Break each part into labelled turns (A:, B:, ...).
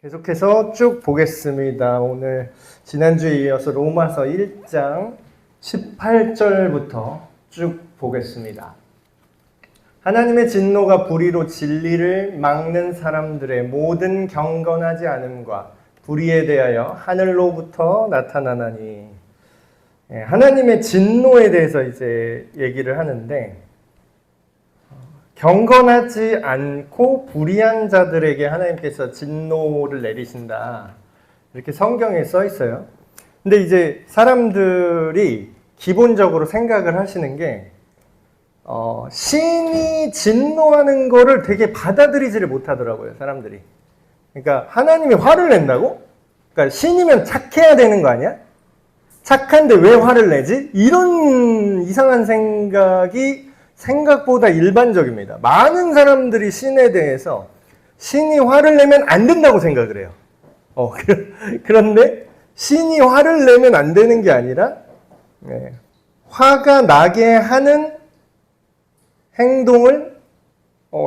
A: 계속해서 쭉 보겠습니다. 오늘 지난주에 이어서 로마서 1장 18절부터 쭉 보겠습니다. 하나님의 진노가 불의로 진리를 막는 사람들의 모든 경건하지 않음과 불의에 대하여 하늘로부터 나타나나니. 하나님의 진노에 대해서 이제 얘기를 하는데, 경건하지 않고 불의한 자들에게 하나님께서 진노를 내리신다, 이렇게 성경에 써 있어요. 근데 이제 사람들이 기본적으로 생각을 하시는 게 신이 진노하는 거를 되게 받아들이지를 못하더라고요, 사람들이. 그러니까 하나님이 화를 낸다고? 그러니까 신이면 착해야 되는 거 아니야? 착한데 왜 화를 내지? 이런 이상한 생각이 생각보다 일반적입니다. 많은 사람들이 신에 대해서 신이 화를 내면 안 된다고 생각을 해요. 그런데 신이 화를 내면 안 되는 게 아니라 화가 나게 하는 행동을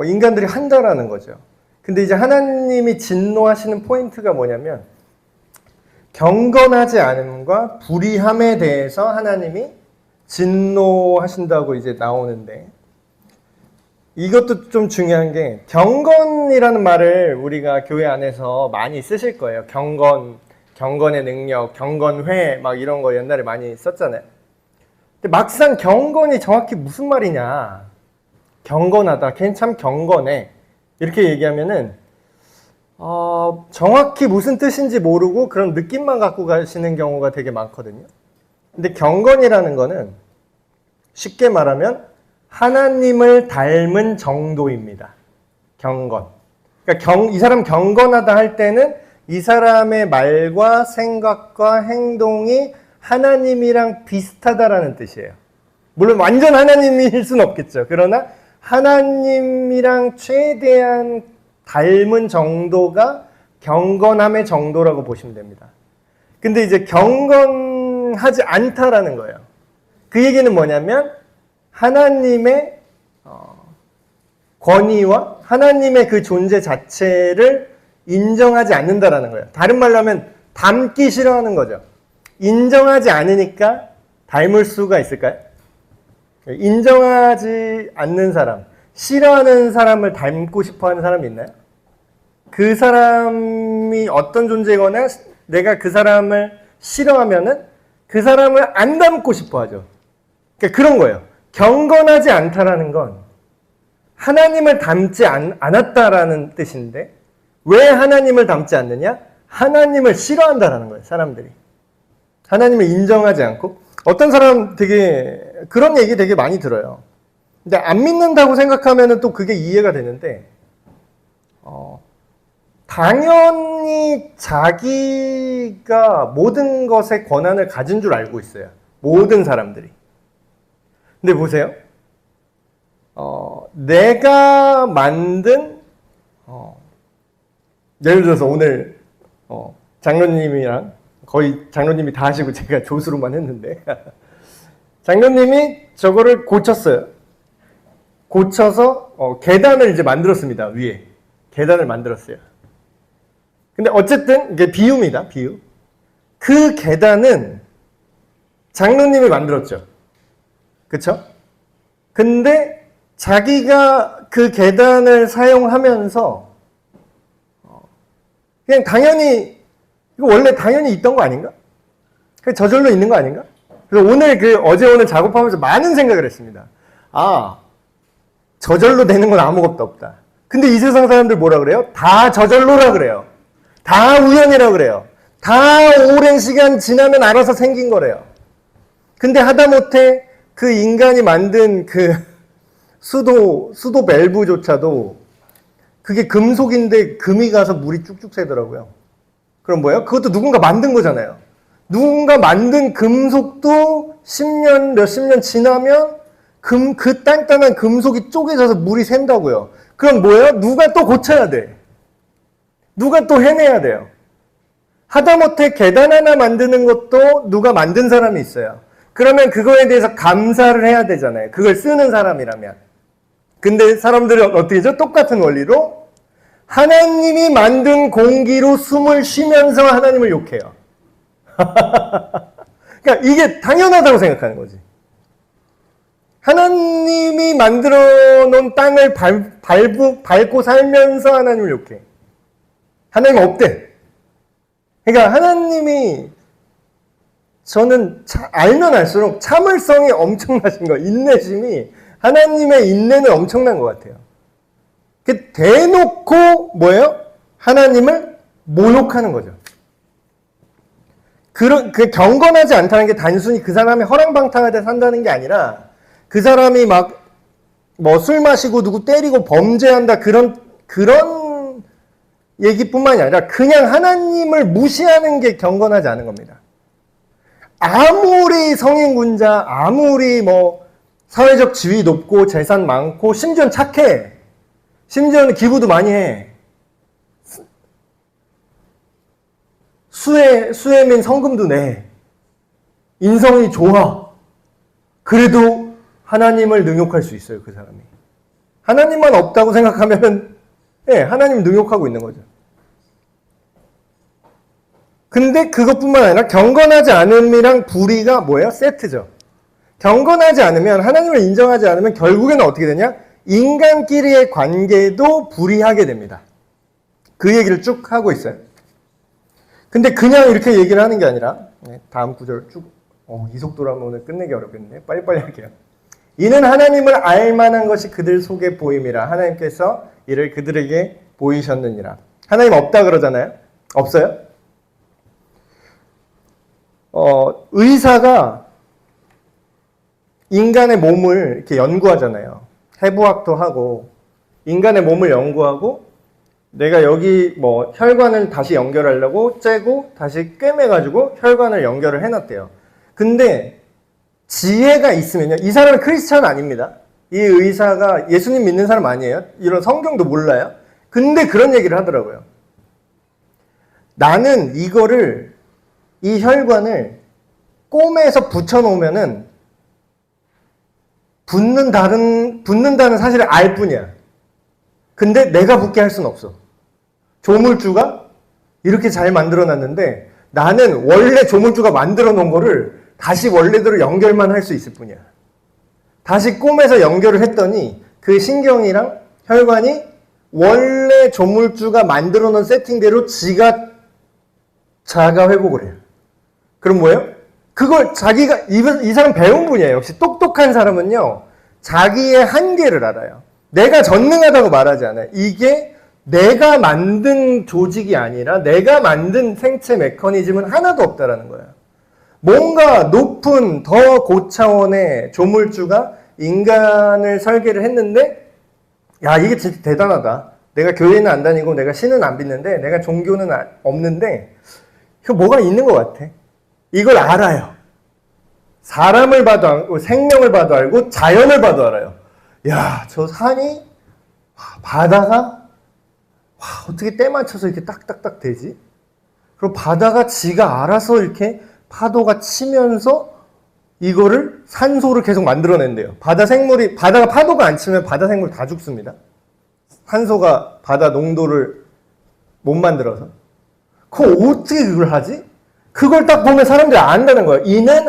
A: 인간들이 한다라는 거죠. 근데 이제 하나님이 진노하시는 포인트가 뭐냐면, 경건하지 않음과 불의함에 대해서 하나님이 진노하신다고 이제 나오는데, 이것도 좀 중요한 게, 경건이라는 말을 우리가 교회 안에서 많이 쓰실 거예요. 경건의 능력, 경건회 막 이런 거 옛날에 많이 썼잖아요. 근데 막상 경건이 정확히 무슨 말이냐, 경건하다, 걔는 참 경건해, 이렇게 얘기하면은 정확히 무슨 뜻인지 모르고 그런 느낌만 갖고 가시는 경우가 되게 많거든요. 근데 경건이라는 거는 쉽게 말하면 하나님을 닮은 정도입니다. 경건. 그러니까 이 사람 경건하다 할 때는 이 사람의 말과 생각과 행동이 하나님이랑 비슷하다라는 뜻이에요. 물론 완전 하나님일 수는 없겠죠. 그러나 하나님이랑 최대한 닮은 정도가 경건함의 정도라고 보시면 됩니다. 근데 이제 경건하지 않다라는 거예요. 그 얘기는 뭐냐면 하나님의 권위와 하나님의 그 존재 자체를 인정하지 않는다라는 거예요. 다른 말로 하면 닮기 싫어하는 거죠. 인정하지 않으니까 닮을 수가 있을까요? 인정하지 않는 사람, 싫어하는 사람을 닮고 싶어하는 사람이 있나요? 그 사람이 어떤 존재거나 내가 그 사람을 싫어하면은 그 사람을 안 닮고 싶어하죠. 그러니까 그런 거예요. 경건하지 않다라는 건 하나님을 닮지 않았다라는 뜻인데, 왜 하나님을 닮지 않느냐? 하나님을 싫어한다라는 거예요, 사람들이. 하나님을 인정하지 않고. 어떤 사람 되게 그런 얘기 되게 많이 들어요. 근데 안 믿는다고 생각하면 또 그게 이해가 되는데, 당연히 자기가 모든 것의 권한을 가진 줄 알고 있어요, 모든 사람들이. 근데 보세요. 내가 만든, 예를 들어서 오늘 장로님이랑 거의 장로님이 다 하시고 제가 조수로만 했는데 장로님이 저거를 고쳤어요. 고쳐서 계단을 이제 만들었습니다. 위에 계단을 만들었어요. 근데 어쨌든 이게 비유입니다. 비유. 그 계단은 장로님이 만들었죠. 그쵸? 근데 자기가 그 계단을 사용하면서 그냥 당연히, 이거 원래 당연히 있던 거 아닌가? 저절로 있는 거 아닌가? 그래서 어제 오늘 작업하면서 많은 생각을 했습니다. 저절로 되는 건 아무것도 없다. 근데 이 세상 사람들 뭐라 그래요? 다 저절로라 그래요. 다 우연이라 그래요. 다 오랜 시간 지나면 알아서 생긴 거래요. 근데 하다못해 그 인간이 만든 그 수도 밸브조차도 그게 금속인데 금이 가서 물이 쭉쭉 새더라고요. 그럼 뭐예요? 그것도 누군가 만든 거잖아요. 누군가 만든 금속도 10년, 몇십 년 지나면 그 단단한 금속이 쪼개져서 물이 샌다고요. 그럼 뭐예요? 누가 또 고쳐야 돼. 누가 또 해내야 돼요. 하다못해 계단 하나 만드는 것도 누가 만든 사람이 있어요. 그러면 그거에 대해서 감사를 해야 되잖아요, 그걸 쓰는 사람이라면. 근데 사람들은 어떻게 하죠? 똑같은 원리로 하나님이 만든 공기로 숨을 쉬면서 하나님을 욕해요. 그러니까 이게 당연하다고 생각하는 거지. 하나님이 만들어 놓은 땅을 밟고 살면서 하나님을 욕해. 하나님 없대. 그러니까 하나님이 저는 알면 알수록 참을성이 엄청나신 거예요. 인내심이 하나님의 인내는 엄청난 것 같아요. 대놓고 뭐예요? 하나님을 모욕하는 거죠. 그 경건하지 않다는 게 단순히 그 사람이 허랑방탕하게 산다는 게 아니라 그 사람이 막 뭐 술 마시고 누구 때리고 범죄한다 그런 얘기뿐만이 아니라 그냥 하나님을 무시하는 게 경건하지 않은 겁니다. 아무리 성인군자, 아무리 뭐 사회적 지위 높고 재산 많고 심지어는 착해. 심지어는 기부도 많이 해. 수혜민 성금도 내. 인성이 좋아. 그래도 하나님을 능욕할 수 있어요, 그 사람이. 하나님만 없다고 생각하면 하나님 능욕하고 있는 거죠. 근데 그것뿐만 아니라 경건하지 않음이랑 불의가 뭐예요? 세트죠. 경건하지 않으면, 하나님을 인정하지 않으면 결국에는 어떻게 되냐? 인간끼리의 관계도 불의하게 됩니다. 그 얘기를 쭉 하고 있어요. 근데 그냥 이렇게 얘기를 하는 게 아니라 다음 구절 쭉 이 속도로 하면 오늘 끝내기 어렵겠네. 빨리빨리 할게요. 이는 하나님을 알만한 것이 그들 속에 보임이라. 하나님께서 이를 그들에게 보이셨느니라. 하나님 없다 그러잖아요. 없어요? 의사가 인간의 몸을 이렇게 연구하잖아요. 해부학도 하고 인간의 몸을 연구하고 내가 여기 뭐 혈관을 다시 연결하려고 째고 다시 꿰매가지고 혈관을 연결을 해놨대요. 근데 지혜가 있으면요. 이 사람은 크리스찬 아닙니다. 이 의사가 예수님 믿는 사람 아니에요. 이런 성경도 몰라요. 근데 그런 얘기를 하더라고요. 나는 이 혈관을 꿰매서 붙여놓으면은 붙는다는 사실을 알 뿐이야. 근데 내가 붙게 할 수는 없어. 조물주가 이렇게 잘 만들어놨는데 나는 원래 조물주가 만들어놓은 거를 다시 원래대로 연결만 할 수 있을 뿐이야. 다시 꿰매서 연결을 했더니 그 신경이랑 혈관이 원래 조물주가 만들어놓은 세팅대로 자가 회복을 해요. 그럼 뭐예요? 그걸 자기가, 이 사람 배운 분이에요. 역시 똑똑한 사람은요, 자기의 한계를 알아요. 내가 전능하다고 말하지 않아요. 이게 내가 만든 조직이 아니라 내가 만든 생체 메커니즘은 하나도 없다라는 거예요. 뭔가 높은 더 고차원의 조물주가 인간을 설계를 했는데, 야, 이게 진짜 대단하다. 내가 교회는 안 다니고 내가 신은 안 믿는데 내가 종교는 없는데 이거 뭐가 있는 것 같아. 이걸 알아요. 사람을 봐도 알고 생명을 봐도 알고 자연을 봐도 알아요. 야, 저 산이 바다가 어떻게 때 맞춰서 이렇게 딱딱딱 되지? 그리고 바다가 지가 알아서 이렇게 파도가 치면서 이거를 산소를 계속 만들어낸대요. 바다가 파도가 안 치면 바다 생물 다 죽습니다. 산소가 바다 농도를 못 만들어서. 어떻게 그걸 하지? 그걸 딱 보면 사람들이 안다는 거예요. 이는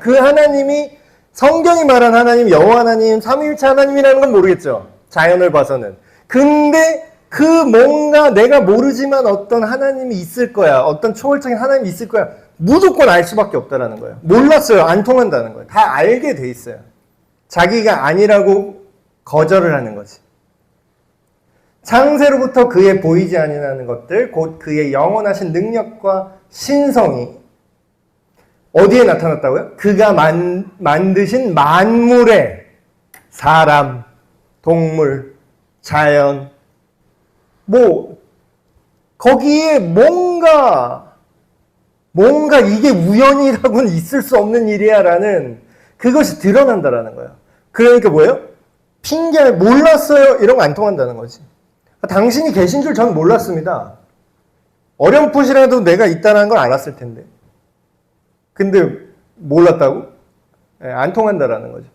A: 그 하나님이 성경이 말한 하나님, 여호와 하나님, 삼위일체 하나님이라는 건 모르겠죠. 자연을 봐서는. 근데 그 뭔가 내가 모르지만 어떤 하나님이 있을 거야. 어떤 초월적인 하나님이 있을 거야. 무조건 알 수밖에 없다라는 거예요. 몰랐어요. 안 통한다는 거예요. 다 알게 돼 있어요. 자기가 아니라고 거절을 하는 거지. 창세로부터 그의 보이지 아니하는 것들, 곧 그의 영원하신 능력과 신성이 어디에 나타났다고요? 그가 만드신 만물에 사람, 동물, 자연, 거기에 뭔가 이게 우연이라고는 있을 수 없는 일이야라는 그것이 드러난다라는 거예요. 그러니까 뭐예요? 몰랐어요. 이런 거 안 통한다는 거지. 당신이 계신 줄 전 몰랐습니다. 어렴풋이라도 내가 있다는 걸 알았을 텐데. 근데 몰랐다고? 안 통한다라는 거죠.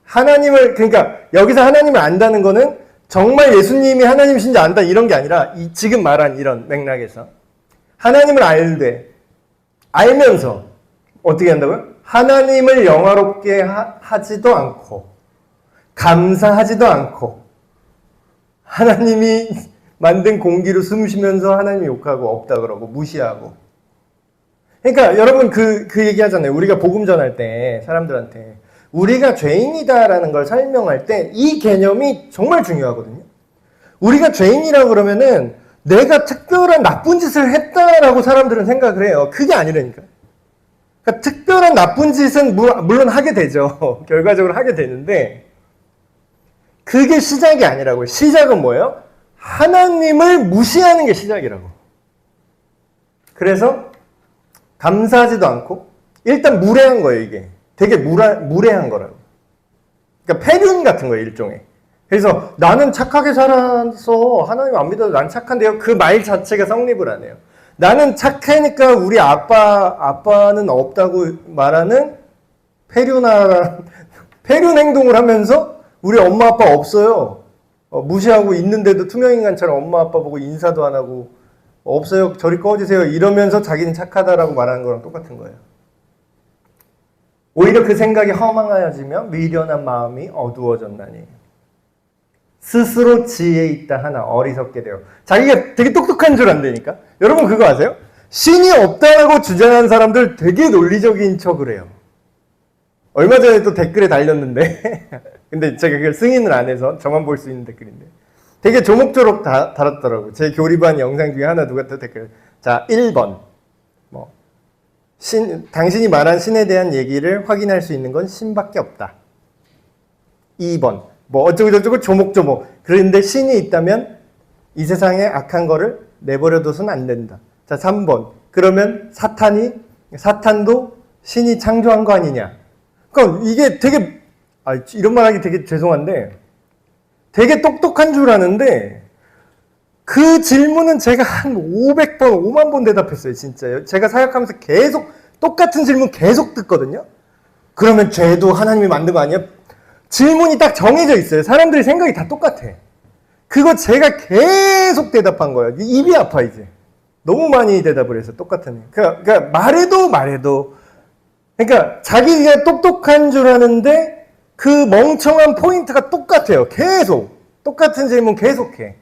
A: 그러니까 여기서 하나님을 안다는 거는 정말 예수님이 하나님이신지 안다 이런 게 아니라 지금 말한 이런 맥락에서 하나님을 알면서 어떻게 한다고요? 하나님을 영화롭게 하지도 않고 감사하지도 않고 하나님이 만든 공기로 숨 쉬면서 하나님 욕하고 없다 그러고 무시하고. 그러니까 여러분 그 얘기 하잖아요. 우리가 복음 전할 때 사람들한테 우리가 죄인이다라는 걸 설명할 때 이 개념이 정말 중요하거든요. 우리가 죄인이라고 그러면은 내가 특별한 나쁜 짓을 했다라고 사람들은 생각을 해요. 그게 아니라니까. 그러니까 특별한 나쁜 짓은 물론 하게 되죠. 결과적으로 하게 되는데 그게 시작이 아니라고요. 시작은 뭐예요? 하나님을 무시하는 게 시작이라고. 그래서 감사하지도 않고 일단 무례한 거예요. 이게 되게 무례한 거라고. 그러니까 패륜 같은 거예요. 일종의. 그래서 나는 착하게 살아서 하나님 안 믿어도 난 착한데요. 그 말 자체가 성립을 안 해요. 나는 착하니까 우리 아빠는 없다고 말하는 패륜 행동을 하면서 우리 엄마 아빠 없어요. 무시하고 있는데도 투명인간처럼 엄마 아빠 보고 인사도 안 하고 없어요. 저리 꺼지세요. 이러면서 자기는 착하다라고 말하는 거랑 똑같은 거예요. 오히려 그 생각이 허망하여지며 미련한 마음이 어두워졌나니 스스로 지혜 있다 하나 어리석게 되어. 자기가 되게 똑똑한 줄 안다니까. 여러분 그거 아세요? 신이 없다라고 주장한 사람들 되게 논리적인 척을 해요. 얼마 전에 또 댓글에 달렸는데 근데 제가 그걸 승인을 안 해서 저만 볼 수 있는 댓글인데 되게 조목조록 달았더라고요. 제 교리반 영상 중에 하나 누가 또 댓글. 자, 1번 당신이 말한 신에 대한 얘기를 확인할 수 있는 건 신밖에 없다. 2번 어쩌고저쩌고 조목조목. 그런데 신이 있다면 이 세상에 악한 거를 내버려둬서는 안 된다. 자, 3번 그러면 사탄도 신이 창조한 거 아니냐. 그러니까 이게 되게 이런 말 하기 되게 죄송한데 되게 똑똑한 줄 아는데 그 질문은 제가 한 500번, 5만 번 대답했어요. 진짜요. 제가 사역하면서 계속 똑같은 질문 계속 듣거든요. 그러면 죄도 하나님이 만든 거 아니야? 질문이 딱 정해져 있어요. 사람들이 생각이 다 똑같아. 그거 제가 계속 대답한 거예요. 입이 아파 이제. 너무 많이 대답을 해서 똑같은. 그러니까 말해도 그러니까 자기가 똑똑한 줄 아는데 그 멍청한 포인트가 똑같아요. 계속 똑같은 질문 계속해.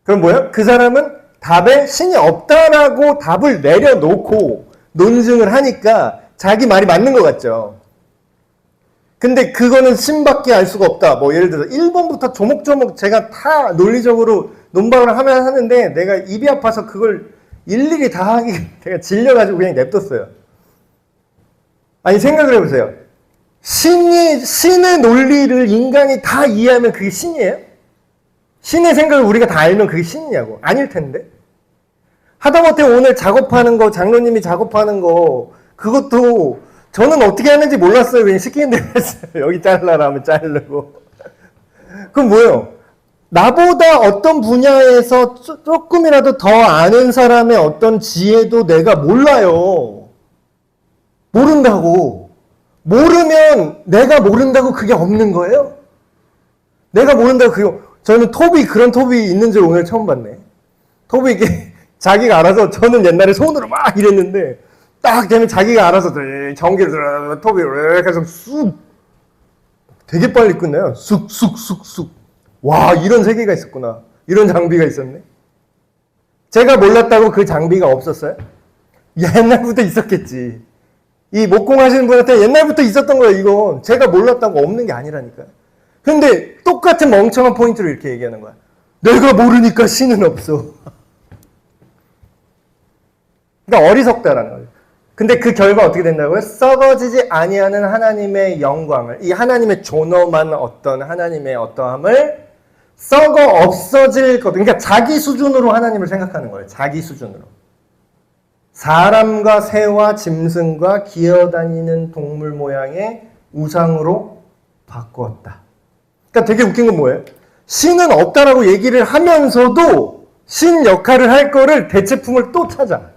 A: 그럼 뭐야? 그 사람은 답에 신이 없다라고 답을 내려놓고 논증을 하니까 자기 말이 맞는 것 같죠. 근데 그거는 신밖에 알 수가 없다. 예를 들어서 1번부터 조목조목 제가 다 논리적으로 논박을 하는데 내가 입이 아파서 그걸 일일이 다 하기 제가 질려가지고 그냥 냅뒀어요. 아니 생각을 해보세요. 신의 논리를 인간이 다 이해하면 그게 신이에요? 신의 생각을 우리가 다 알면 그게 신이냐고. 아닐 텐데. 하다못해 오늘 작업하는 거, 장로님이 작업하는 거, 그것도 저는 어떻게 하는지 몰랐어요. 그냥 시키는 대로 했어요. 여기 잘라라 하면 자르고. 그럼 뭐예요? 나보다 어떤 분야에서 조금이라도 더 아는 사람의 어떤 지혜도 내가 몰라요. 모른다고. 모르면 내가 모른다고 그게 없는 거예요? 내가 모른다고 저는 그런 톱이 있는 줄 오늘 처음 봤네. 톱이 이게 자기가 알아서 저는 옛날에 손으로 막 이랬는데 딱 되면 자기가 알아서 전기를 톱이 이렇게 해서 쑥 되게 빨리 끝내요. 쑥쑥쑥쑥. 와, 이런 세계가 있었구나. 이런 장비가 있었네. 제가 몰랐다고 그 장비가 없었어요? 옛날부터 있었겠지. 이 목공 하시는 분한테 옛날부터 있었던 거예요. 이건 제가 몰랐다고 없는 게 아니라니까요. 근데 똑같은 멍청한 포인트로 이렇게 얘기하는 거야. 내가 모르니까 신은 없어. 그러니까 어리석다라는 거예요. 근데 그 결과 어떻게 된다고요? 썩어지지 아니하는 하나님의 영광을, 이 하나님의 존엄한 어떤 하나님의 어떠함을 썩어 없어질 것, 그러니까 자기 수준으로 하나님을 생각하는 거예요. 자기 수준으로. 사람과 새와 짐승과 기어다니는 동물 모양의 우상으로 바꾸었다. 그러니까 되게 웃긴 건 뭐예요? 신은 없다라고 얘기를 하면서도 신 역할을 할 거를 대체품을 또 찾아.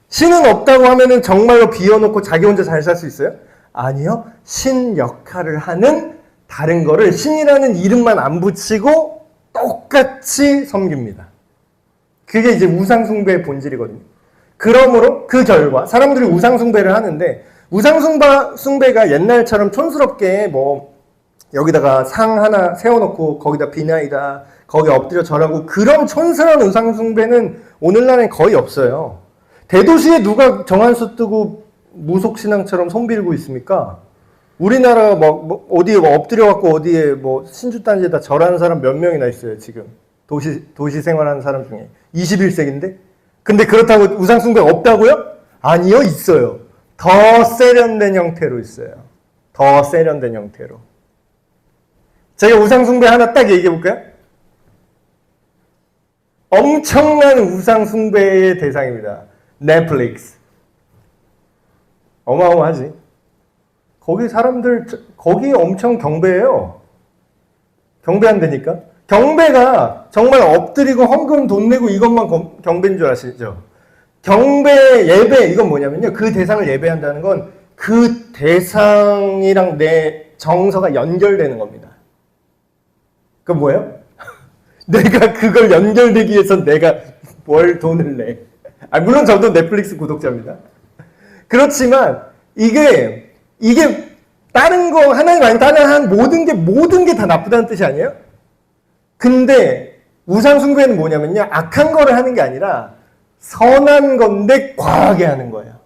A: 신은 없다고 하면은 정말로 비워놓고 자기 혼자 잘 살 수 있어요? 아니요. 신 역할을 하는 다른 거를 신이라는 이름만 안 붙이고 똑같이 섬깁니다. 그게 이제 우상숭배의 본질이거든요. 그러므로 그 결과 사람들이 우상숭배를 하는데 우상숭배가 옛날처럼 촌스럽게 뭐 여기다가 상 하나 세워놓고 거기다 비나이다 거기 엎드려 절하고 그런 촌스러운 우상숭배는 오늘날엔 거의 없어요. 대도시에 누가 정한수 뜨고 무속신앙처럼 손 빌고 있습니까? 우리나라 뭐 어디에 엎드려 갖고 어디에 뭐 신주단지에다 절하는 사람 몇 명이나 있어요 지금 도시 생활하는 사람 중에 21세기인데 근데 그렇다고 우상숭배가 없다고요? 아니요 있어요. 더 세련된 형태로 있어요. 더 세련된 형태로. 제가 우상숭배 하나 딱 얘기해 볼까요? 엄청난 우상숭배의 대상입니다. 넷플릭스. 어마어마하지. 거기 사람들 거기 엄청 경배해요. 경배한다니까. 경배가 정말 엎드리고 헌금 돈 내고 이것만 경배인 줄 아시죠? 경배 예배 이건 뭐냐면요. 그 대상을 예배한다는 건 그 대상이랑 내 정서가 연결되는 겁니다. 그건 뭐예요? 내가 그걸 연결되기 위해서 내가 뭘 돈을 내. 물론 저도 넷플릭스 구독자입니다. 그렇지만 이게 다른 거 하나님 아닌 다른 한 모든 게 다 나쁘다는 뜻이 아니에요? 근데 우상숭배는 뭐냐면요. 악한 거를 하는 게 아니라 선한 건데 과하게 하는 거예요.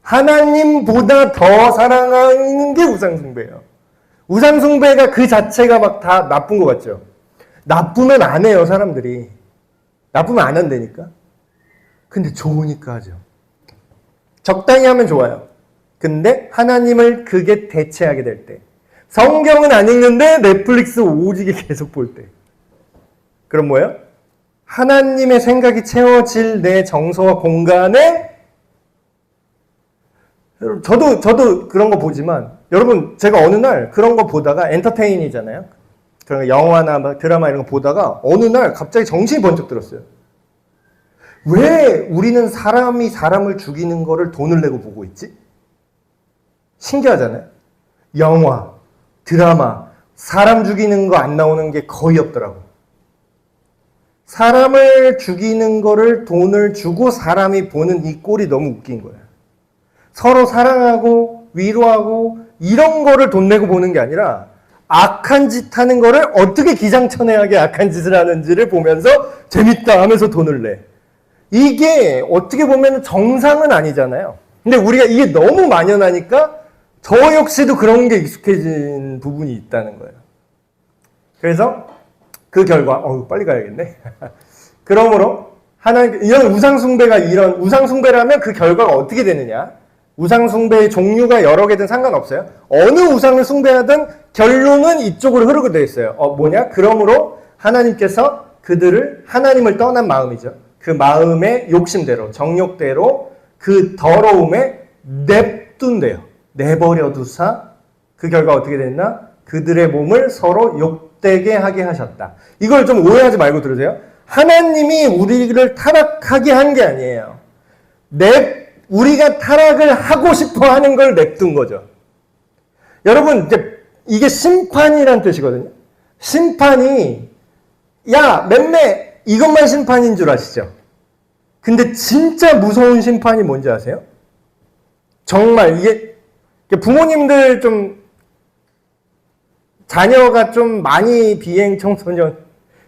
A: 하나님보다 더 사랑하는 게 우상숭배예요. 우상숭배가 그 자체가 막 다 나쁜 것 같죠? 나쁘면 안 해요, 사람들이. 나쁘면 안 한다니까? 근데 좋으니까 하죠. 적당히 하면 좋아요. 근데 하나님을 그게 대체하게 될 때. 성경은 안 읽는데 넷플릭스 오지게 계속 볼 때. 그럼 뭐예요? 하나님의 생각이 채워질 내 정서와 공간에 저도 그런 거 보지만 여러분 제가 어느 날 그런 거 보다가 엔터테인이잖아요. 그런 영화나 드라마 이런 거 보다가 어느 날 갑자기 정신이 번쩍 들었어요. 왜 우리는 사람이 사람을 죽이는 거를 돈을 내고 보고 있지? 신기하잖아요. 영화, 드라마, 사람 죽이는 거 안 나오는 게 거의 없더라고. 사람을 죽이는 거를 돈을 주고 사람이 보는 이 꼴이 너무 웃긴 거예요. 서로 사랑하고 위로하고 이런 거를 돈 내고 보는 게 아니라 악한 짓 하는 거를 어떻게 기장천외하게 악한 짓을 하는지를 보면서 재밌다 하면서 돈을 내. 이게 어떻게 보면 정상은 아니잖아요. 근데 우리가 이게 너무 만연하니까 저 역시도 그런 게 익숙해진 부분이 있다는 거예요. 그래서 그 결과, 빨리 가야겠네. 그러므로 이런 우상숭배라면 그 결과가 어떻게 되느냐? 우상숭배의 종류가 여러 개든 상관없어요. 어느 우상을 숭배하든 결론은 이쪽으로 흐르게 되어 있어요. 뭐냐? 그러므로 하나님께서 그들을 하나님을 떠난 마음이죠. 그 마음의 욕심대로, 정욕대로 그 더러움에 냅둔대요. 내버려 두사 그 결과 어떻게 됐나? 그들의 몸을 서로 욕되게 하게 하셨다. 이걸 좀 오해하지 말고 들으세요. 하나님이 우리를 타락하게 한 게 아니에요. 우리가 타락을 하고 싶어 하는 걸 냅둔 거죠. 여러분, 이게 심판이란 뜻이거든요. 심판이, 맴매, 이것만 심판인 줄 아시죠? 근데 진짜 무서운 심판이 뭔지 아세요? 정말, 이게, 부모님들 자녀가 좀 많이 비행 청소년,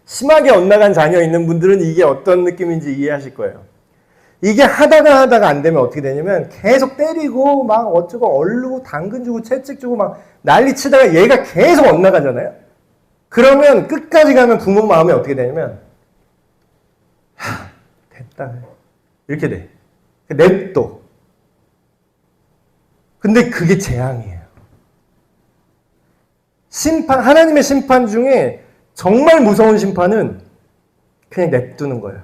A: 심하게 엇나간 자녀 있는 분들은 이게 어떤 느낌인지 이해하실 거예요. 이게 하다가 안 되면 어떻게 되냐면 계속 때리고 막 어쩌고 얼르고 당근 주고 채찍 주고 막 난리 치다가 얘가 계속 엇나가잖아요. 그러면 끝까지 가면 부모 마음이 어떻게 되냐면 됐다 이렇게 돼. 냅둬. 근데 그게 재앙이에요. 하나님의 심판 중에 정말 무서운 심판은 그냥 냅두는 거예요.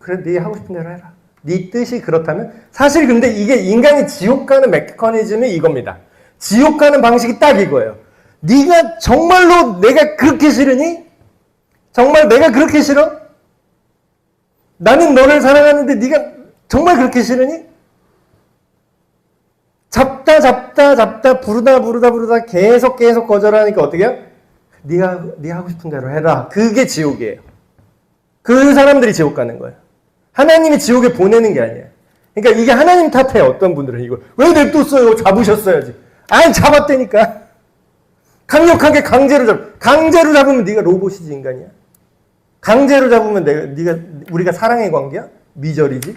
A: 그래, 네 하고 싶은 대로 해라. 네 뜻이 그렇다면? 사실 근데 이게 인간이 지옥 가는 메커니즘이 이겁니다. 지옥 가는 방식이 딱 이거예요. 네가 정말로 내가 그렇게 싫으니? 정말 내가 그렇게 싫어? 나는 너를 사랑하는데 네가 정말 그렇게 싫으니? 잡다 부르다 계속 거절하니까 어떻게 해요? 네가 하고 싶은 대로 해라. 그게 지옥이에요. 그 사람들이 지옥 가는 거예요. 하나님이 지옥에 보내는 게 아니에요. 그러니까 이게 하나님 탓해요. 어떤 분들은 이걸 왜 냅뒀어요? 잡으셨어야지. 아니 잡았다니까. 강력하게 강제로 잡으면 네가 로봇이지 인간이야. 강제로 잡으면 우리가 사랑의 관계야? 미절이지.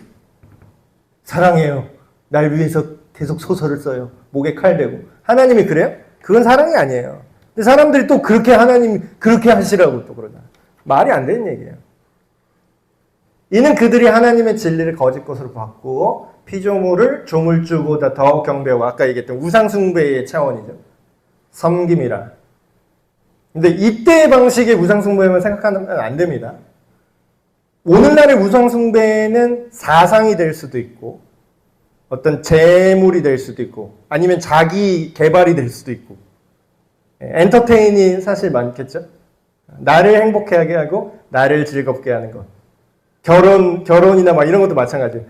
A: 사랑해요. 날 위해서 계속 소설을 써요. 목에 칼 대고. 하나님이 그래요? 그건 사랑이 아니에요. 근데 사람들이 또 그렇게 하나님 그렇게 하시라고 또 그러잖아. 말이 안 되는 얘기예요. 이는 그들이 하나님의 진리를 거짓 것으로 바꾸어 피조물을 조물주보다 더 경배하고 아까 얘기했던 우상숭배의 차원이죠. 섬김이라. 근데 이때의 방식의 우상숭배만 생각하면 안 됩니다. 오늘날의 우상숭배는 사상이 될 수도 있고 어떤 재물이 될 수도 있고 아니면 자기 개발이 될 수도 있고 엔터테인이 사실 많겠죠. 나를 행복하게 하고 나를 즐겁게 하는 것. 결혼이나 막 이런 것도 마찬가지예요.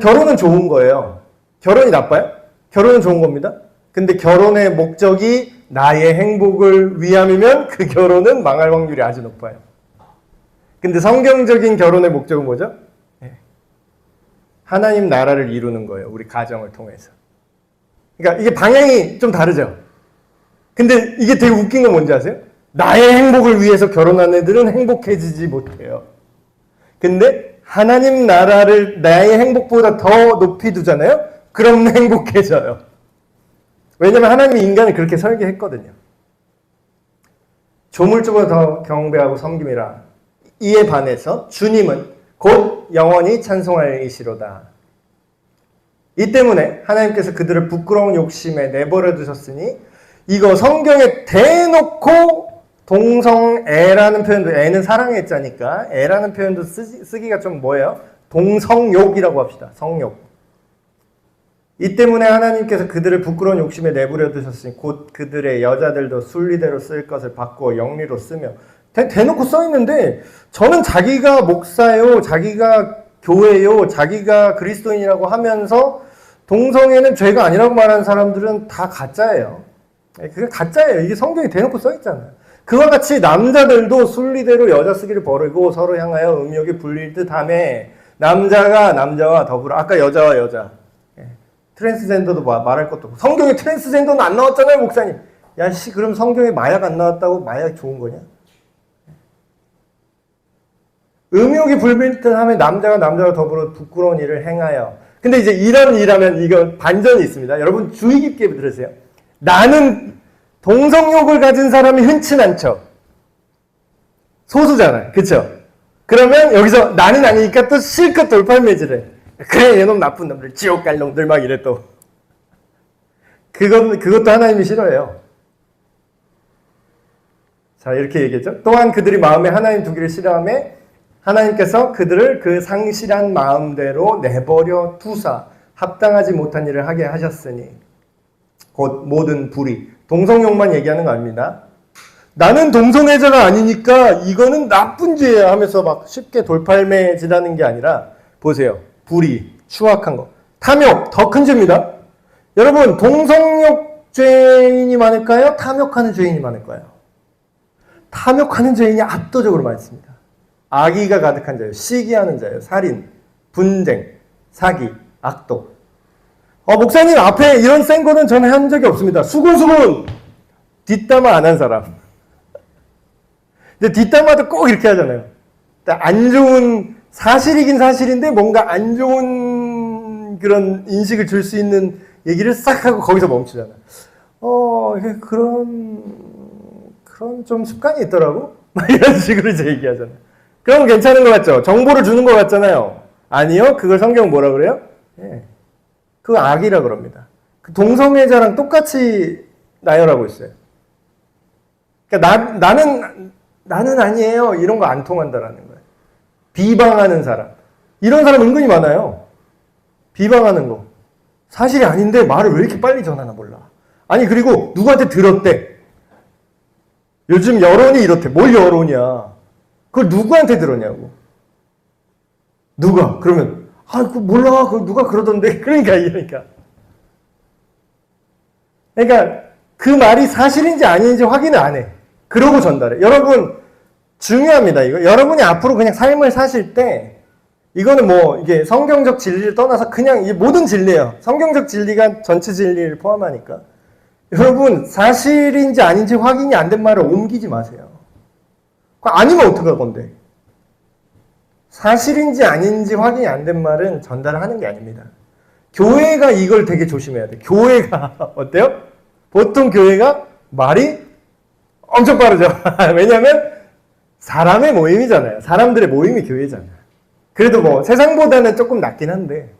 A: 결혼은 좋은 거예요. 결혼이 나빠요? 결혼은 좋은 겁니다. 근데 결혼의 목적이 나의 행복을 위함이면 그 결혼은 망할 확률이 아주 높아요. 근데 성경적인 결혼의 목적은 뭐죠? 하나님 나라를 이루는 거예요. 우리 가정을 통해서. 그러니까 이게 방향이 좀 다르죠. 근데 이게 되게 웃긴 건 뭔지 아세요? 나의 행복을 위해서 결혼한 애들은 행복해지지 못해요. 근데 하나님 나라를 나의 행복보다 더 높이 두잖아요? 그럼 행복해져요. 왜냐면 하나님이 인간을 그렇게 설계했거든요. 조물주보다 더 경배하고 섬김이라. 이에 반해서 주님은 곧 영원히 찬송할 이시로다. 이 때문에 하나님께서 그들을 부끄러운 욕심에 내버려 두셨으니 이거 성경에 대놓고 동성애라는 표현도 애는 사랑의 애자니까 애라는 표현도 쓰기가 좀 뭐예요? 동성욕이라고 합시다. 성욕. 이 때문에 하나님께서 그들을 부끄러운 욕심에 내버려 두셨으니 곧 그들의 여자들도 순리대로 쓸 것을 바꾸어 영리로 쓰며 대놓고 써있는데 저는 자기가 목사요, 자기가 교회요, 자기가 그리스도인이라고 하면서 동성애는 죄가 아니라고 말하는 사람들은 다 가짜예요. 그게 가짜예요. 이게 성경에 대놓고 써있잖아요. 그와 같이 남자들도 순리대로 여자 쓰기를 버리고 서로 향하여 음욕에 불릴 듯하며 남자가 남자와 더불어 아까 여자와 여자 트랜스젠더도 말할 것도 없고 성경에 트랜스젠더는 안 나왔잖아요 목사님. 야씨 그럼 성경에 마약 안 나왔다고 마약 좋은 거냐? 음욕이 불릴 듯하며 남자가 남자와 더불어 부끄러운 일을 행하여. 근데 이제 이런 일하면 이거 반전이 있습니다. 여러분 주의 깊게 들으세요. 나는 동성욕을 가진 사람이 흔치 않죠. 소수잖아요. 그쵸? 그러면 여기서 나는 아니니까 또 실컷 돌팔매질해. 그래 얘놈 나쁜 놈들 지옥 갈 놈들 막 이래 또. 그것도 하나님이 싫어해요. 자 이렇게 얘기했죠. 또한 그들이 마음에 하나님 두기를 싫어하며 하나님께서 그들을 그 상실한 마음대로 내버려 두사 합당하지 못한 일을 하게 하셨으니 곧 모든 불의. 동성욕만 얘기하는 거 아닙니다. 나는 동성애자가 아니니까 이거는 나쁜 죄야 하면서 막 쉽게 돌팔매질하는 게 아니라 보세요. 불의, 추악한 거. 탐욕, 더 큰 죄입니다. 여러분 동성욕 죄인이 많을까요? 탐욕하는 죄인이 많을까요? 탐욕하는 죄인이 압도적으로 많습니다. 악의가 가득한 자예요. 시기하는 자예요. 살인, 분쟁, 사기, 악독. 목사님 앞에 이런 센 거는 저는 한 적이 없습니다. 수근수근 뒷담화 안 한 사람. 근데 뒷담화도 꼭 이렇게 하잖아요. 안 좋은 사실이긴 사실인데 뭔가 안 좋은 그런 인식을 줄 수 있는 얘기를 싹 하고 거기서 멈추잖아. 그런 좀 습관이 있더라고. 막 이런 식으로 이제 얘기하잖아. 그럼 괜찮은 것 같죠? 정보를 주는 것 같잖아요. 아니요, 그걸 성경 뭐라 그래요? 예. 그거 악이라 그럽니다. 그 동성애자랑 똑같이 나열하고 있어요. 그러니까 나는 아니에요. 이런 거 안 통한다라는 거예요. 비방하는 사람. 이런 사람 은근히 많아요. 비방하는 거. 사실이 아닌데 말을 왜 이렇게 빨리 전하나 몰라. 아니 그리고 누구한테 들었대. 요즘 여론이 이렇대. 뭘 여론이야. 그걸 누구한테 들었냐고. 누가? 그러면 그거 몰라. 그거 누가 그러던데. 그러니까. 그러니까 그 말이 사실인지 아닌지 확인을 안 해. 그러고 전달해. 여러분, 중요합니다. 이거. 여러분이 앞으로 그냥 삶을 사실 때, 이거는 뭐, 이게 성경적 진리를 떠나서 그냥 이 모든 진리예요. 성경적 진리가 전체 진리를 포함하니까. 여러분, 사실인지 아닌지 확인이 안 된 말을 옮기지 마세요. 아니면 어떡할 건데? 사실인지 아닌지 확인이 안 된 말은 전달하는 게 아닙니다. 교회가 이걸 되게 조심해야 돼. 교회가, 어때요? 보통 교회가 말이 엄청 빠르죠. 왜냐면 사람의 모임이잖아요. 사람들의 모임이 교회잖아요. 그래도 뭐 세상보다는 조금 낫긴 한데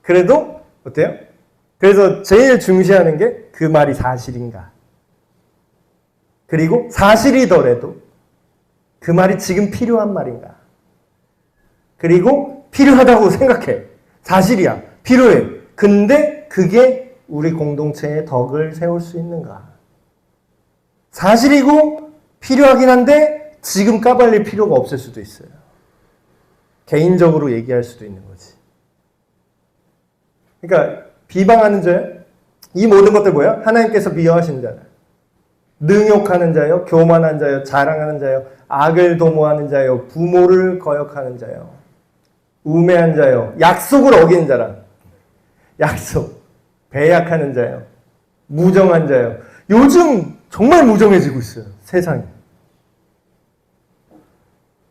A: 그래도 어때요? 그래서 제일 중시하는 게 그 말이 사실인가. 그리고 사실이더라도 그 말이 지금 필요한 말인가. 그리고 필요하다고 생각해. 사실이야. 필요해. 근데 그게 우리 공동체의 덕을 세울 수 있는가. 사실이고 필요하긴 한데 지금 까발릴 필요가 없을 수도 있어요. 개인적으로 얘기할 수도 있는 거지. 그러니까 비방하는 자요. 이 모든 것들 뭐예요? 하나님께서 미워하시는 자요. 능욕하는 자요. 교만한 자요. 자랑하는 자요. 악을 도모하는 자요. 부모를 거역하는 자요. 우매한 자요. 약속을 어기는 자라. 약속. 배약하는 자요. 무정한 자요. 요즘 정말 무정해지고 있어요. 세상이.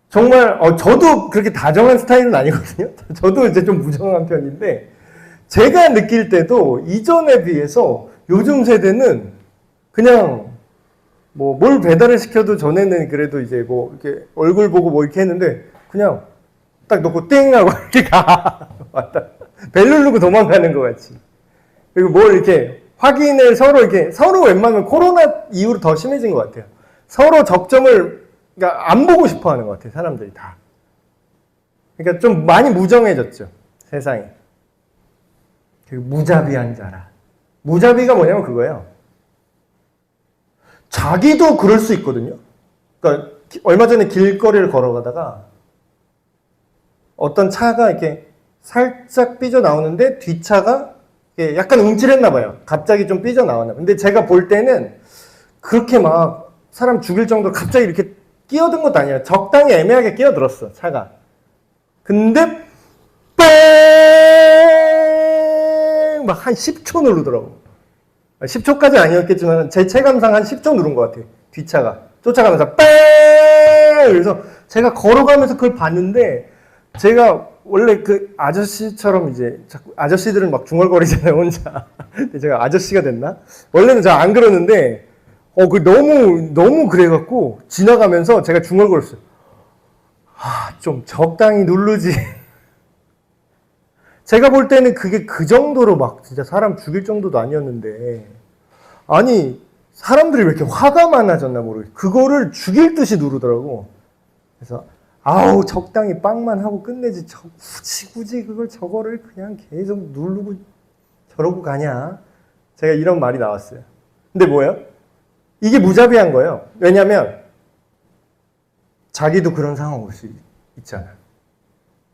A: 정말 저도 그렇게 다정한 스타일은 아니거든요. 저도 이제 좀 무정한 편인데 제가 느낄 때도 이전에 비해서 요즘 세대는 그냥 뭐 뭘 배달을 시켜도 전에는 그래도 이제 뭐 이렇게 얼굴 보고 뭐 이렇게 했는데 그냥 딱 놓고 땡 하고 이렇게 가. 왔다. 벨 누르고 도망가는 것 같이. 그리고 뭘 이렇게 확인을 서로 웬만하면 코로나 이후로 더 심해진 것 같아요. 서로 접점을 그러니까 안 보고 싶어 하는 것 같아요. 사람들이 다. 그러니까 좀 많이 무정해졌죠. 세상이. 그리고 무자비한 자라. 무자비가 뭐냐면 그거예요. 자기도 그럴 수 있거든요. 그러니까 얼마 전에 길거리를 걸어가다가 어떤 차가 이렇게 살짝 삐져나오는데 뒷차가 약간 움찔했나 봐요. 갑자기 좀 삐져나왔나 봐요. 근데 제가 볼 때는 그렇게 막 사람 죽일 정도로 갑자기 이렇게 끼어든 것도 아니에요. 적당히 애매하게 끼어들었어, 차가. 근데 뺑! 막 한 10초 누르더라고. 10초까지 아니었겠지만 제 체감상 한 10초 누른 것 같아요. 뒷차가. 쫓아가면서 뺑! 그래서 제가 걸어가면서 그걸 봤는데 제가 원래 그 아저씨처럼 이제 자꾸 아저씨들은 막 중얼거리잖아요, 혼자. 근데 제가 아저씨가 됐나? 원래는 잘 안 그러는데 그 너무 그래갖고 지나가면서 제가 중얼거렸어요. 좀 적당히 누르지. 제가 볼 때는 그게 그 정도로 막 진짜 사람 죽일 정도도 아니었는데 아니 사람들이 왜 이렇게 화가 많아졌나 모르겠어요. 그거를 죽일 듯이 누르더라고. 그래서 아우 적당히 빵만 하고 끝내지 굳이 그걸 저거를 그냥 계속 누르고 저러고 가냐. 제가 이런 말이 나왔어요. 근데 뭐예요? 이게 무자비한 거예요. 왜냐하면 자기도 그런 상황 올 수 있잖아요.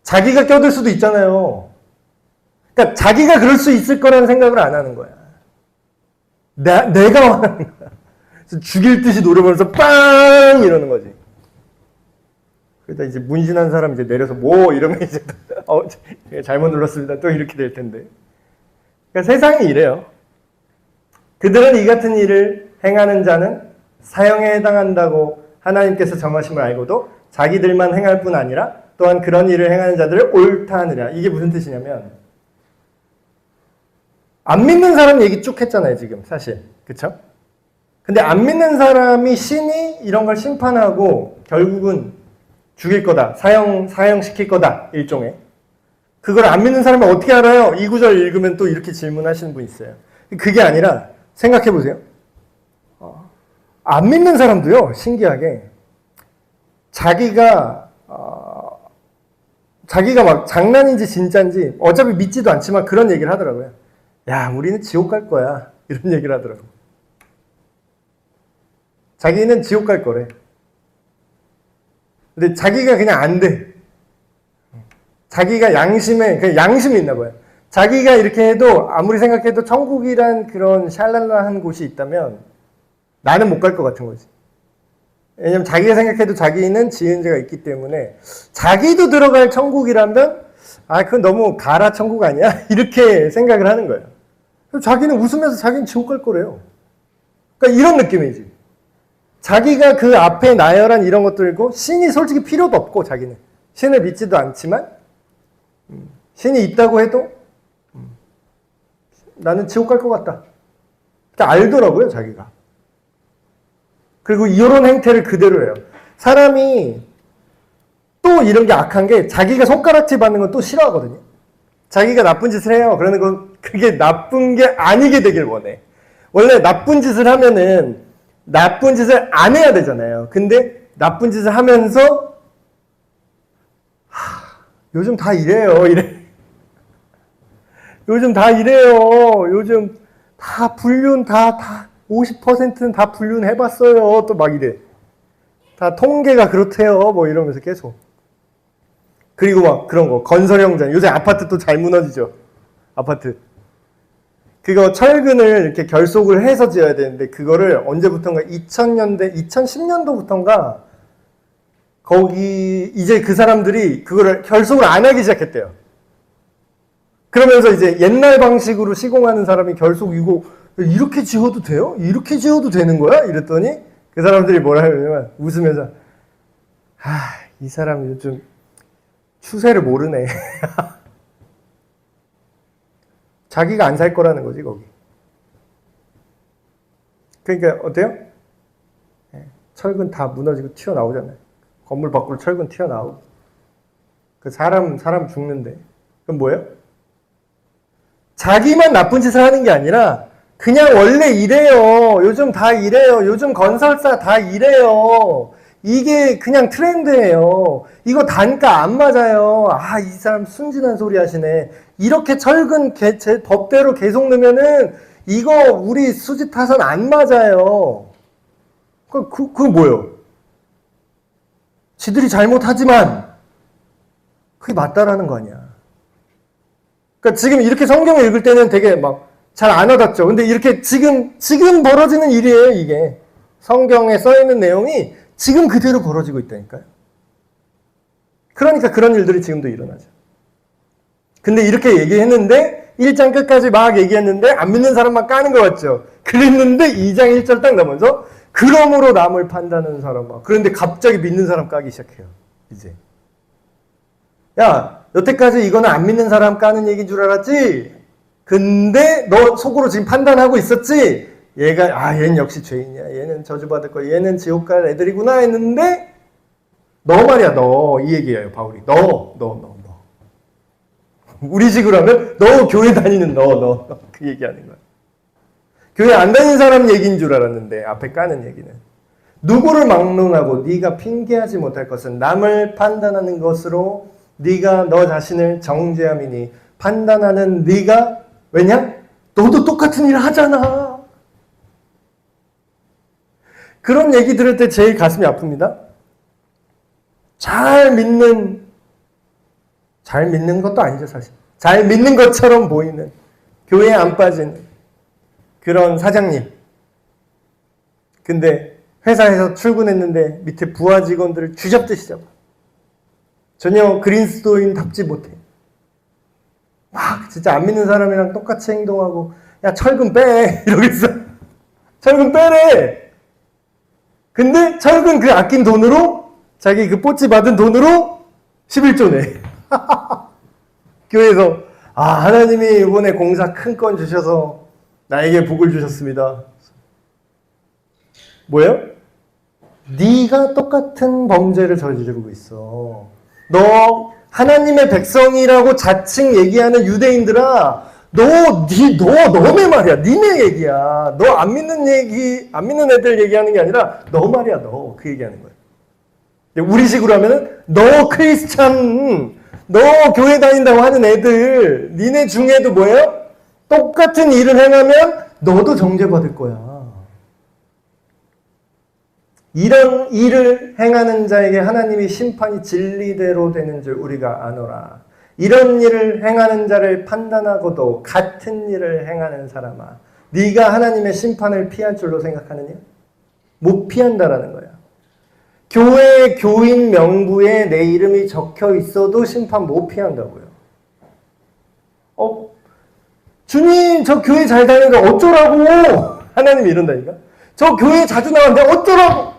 A: 자기가 껴들 수도 있잖아요. 그러니까 자기가 그럴 수 있을 거라는 생각을 안 하는 거야. 내가 하는 거야. 죽일 듯이 노려보면서 빵 이러는 거지. 그러다 이제 문신한 사람 이제 내려서 뭐 이러면 이제 잘못 눌렀습니다. 또 이렇게 될 텐데. 그러니까 세상이 이래요. 그들은 이 같은 일을 행하는 자는 사형에 해당한다고 하나님께서 정하심을 알고도 자기들만 행할 뿐 아니라 또한 그런 일을 행하는 자들을 옳다 하느라. 이게 무슨 뜻이냐면 안 믿는 사람 얘기 쭉 했잖아요, 지금 사실. 그쵸? 근데 안 믿는 사람이 신이 이런 걸 심판하고 결국은 죽일 거다. 사형시킬 거다. 일종의. 그걸 안 믿는 사람이 어떻게 알아요? 이 구절 읽으면 또 이렇게 질문하시는 분 있어요. 그게 아니라 생각해 보세요. 안 믿는 사람도요. 신기하게 자기가 막 장난인지 진짜인지 어차피 믿지도 않지만 그런 얘기를 하더라고요. 야, 우리는 지옥 갈 거야. 이런 얘기를 하더라고. 자기는 지옥 갈 거래. 근데 자기가 그냥 안 돼. 자기가 그냥 양심이 있나 봐요. 자기가 이렇게 해도 아무리 생각해도 천국이란 그런 샬랄라한 곳이 있다면 나는 못 갈 것 같은 거지. 왜냐면 자기가 생각해도 자기는 지은 죄가 있기 때문에 자기도 들어갈 천국이라면 그건 너무 가라 천국 아니야? 이렇게 생각을 하는 거예요. 자기는 웃으면서 자기는 지옥 갈 거래요. 그러니까 이런 느낌이지. 자기가 그 앞에 나열한 이런 것들고 신이 솔직히 필요도 없고 자기는 신을 믿지도 않지만 신이 있다고 해도 나는 지옥 갈 것 같다. 그러니까 알더라고요 자기가. 그리고 이런 행태를 그대로 해요. 사람이 또 이런 게 악한 게 자기가 손가락질 받는 건 또 싫어하거든요. 자기가 나쁜 짓을 해요. 그러는 건 그게 나쁜 게 아니게 되길 원해. 원래 나쁜 짓을 하면은 나쁜 짓을 안 해야 되잖아요. 근데 나쁜 짓을 하면서 요즘 다 이래요. 이래. 요즘 다 이래요. 요즘 다 불륜 다 50%는 다 불륜 해봤어요. 또 막 이래. 다 통계가 그렇대요. 뭐 이러면서 계속. 그리고 막 그런 거. 건설 현장. 요새 아파트 또 잘 무너지죠. 아파트. 그거 철근을 이렇게 결속을 해서 지어야 되는데 그거를 언제부턴가 2000년대, 2010년도부턴가 거기 이제 그 사람들이 그거를 결속을 안 하기 시작했대요. 그러면서 이제 옛날 방식으로 시공하는 사람이 결속 이거 이렇게 지어도 돼요? 이렇게 지어도 되는 거야? 이랬더니 그 사람들이 뭐라 하냐면 웃으면서 이 사람 요즘 추세를 모르네. 자기가 안 살 거라는 거지 거기. 그러니까 어때요? 철근 다 무너지고 튀어나오잖아요. 건물 밖으로 철근 튀어나오고. 그 사람 죽는데. 그럼 뭐예요? 자기만 나쁜 짓을 하는 게 아니라 그냥 원래 이래요. 요즘 다 이래요. 요즘 건설사 다 이래요. 이게 그냥 트렌드예요. 이거 단가 안 맞아요. 이 사람 순진한 소리 하시네. 이렇게 철근 제 법대로 계속 넣으면은 이거 우리 수지 타선 안 맞아요. 그건 뭐예요? 지들이 잘못하지만 그게 맞다라는 거 아니야. 그러니까 지금 이렇게 성경을 읽을 때는 되게 막 잘 안 와닿죠. 근데 이렇게 지금 벌어지는 일이에요, 이게. 성경에 써 있는 내용이 지금 그대로 벌어지고 있다니까요. 그러니까 그런 일들이 지금도 일어나죠. 근데 이렇게 얘기했는데 1장 끝까지 막 얘기했는데 안 믿는 사람만 까는 것 같죠. 그랬는데 2장 1절 딱 넘어서 그러므로 남을 판단하는 사람아. 그런데 갑자기 믿는 사람 까기 시작해요. 이제. 야, 여태까지 이거는 안 믿는 사람 까는 얘기인 줄 알았지? 근데 너 속으로 지금 판단하고 있었지? 얘는 역시 죄인이야. 얘는 저주받을 거야. 얘는 지옥 갈 애들이구나 했는데 너 말이야, 너. 이 얘기예요, 바울이. 너. 우리 식으로 하면 너 교회 다니는 너. 그 얘기하는 거야. 교회 안 다니는 사람 얘기인 줄 알았는데 앞에 까는 얘기는. 누구를 막론하고 네가 핑계하지 못할 것은 남을 판단하는 것으로 네가 너 자신을 정죄함이니 판단하는 네가 왜냐? 너도 똑같은 일을 하잖아. 그런 얘기 들을 때 제일 가슴이 아픕니다. 잘 믿는 것도 아니죠, 사실. 잘 믿는 것처럼 보이는, 교회에 안 빠지는 그런 사장님. 근데 회사에서 출근했는데 밑에 부하 직원들을 쥐잡듯이 잡아. 전혀 그리스도인답지 못해. 막 진짜 안 믿는 사람이랑 똑같이 행동하고 야 철근 빼 이러겠어. 철근 빼래. 근데 철근 그 아낀 돈으로 자기 그 뽀찌 받은 돈으로 11조 내. 교회에서 하나님이 이번에 공사 큰 건 주셔서 나에게 복을 주셨습니다. 뭐예요? 네가 똑같은 범죄를 저지르고 있어. 너 하나님의 백성이라고 자칭 얘기하는 유대인들아, 너네 말이야. 니네 얘기야. 너 안 믿는 애들 얘기하는 게 아니라 너 말이야. 너 그 얘기하는 거야. 우리식으로 하면은 너 크리스찬, 너 교회 다닌다고 하는 애들, 니네 중에도 뭐예요? 똑같은 일을 행하면 너도 정죄받을 거야. 이런 일을 행하는 자에게 하나님이 심판이 진리대로 되는 줄 우리가 아노라. 이런 일을 행하는 자를 판단하고도 같은 일을 행하는 사람아, 네가 하나님의 심판을 피할 줄로 생각하느냐? 못 피한다라는 거야. 교회 교인 명부에 내 이름이 적혀 있어도 심판 못 피한다고요. 주님, 저 교회 잘 다니는데 어쩌라고? 하나님이 이런다니까. 저 교회 자주 나왔는데 어쩌라고?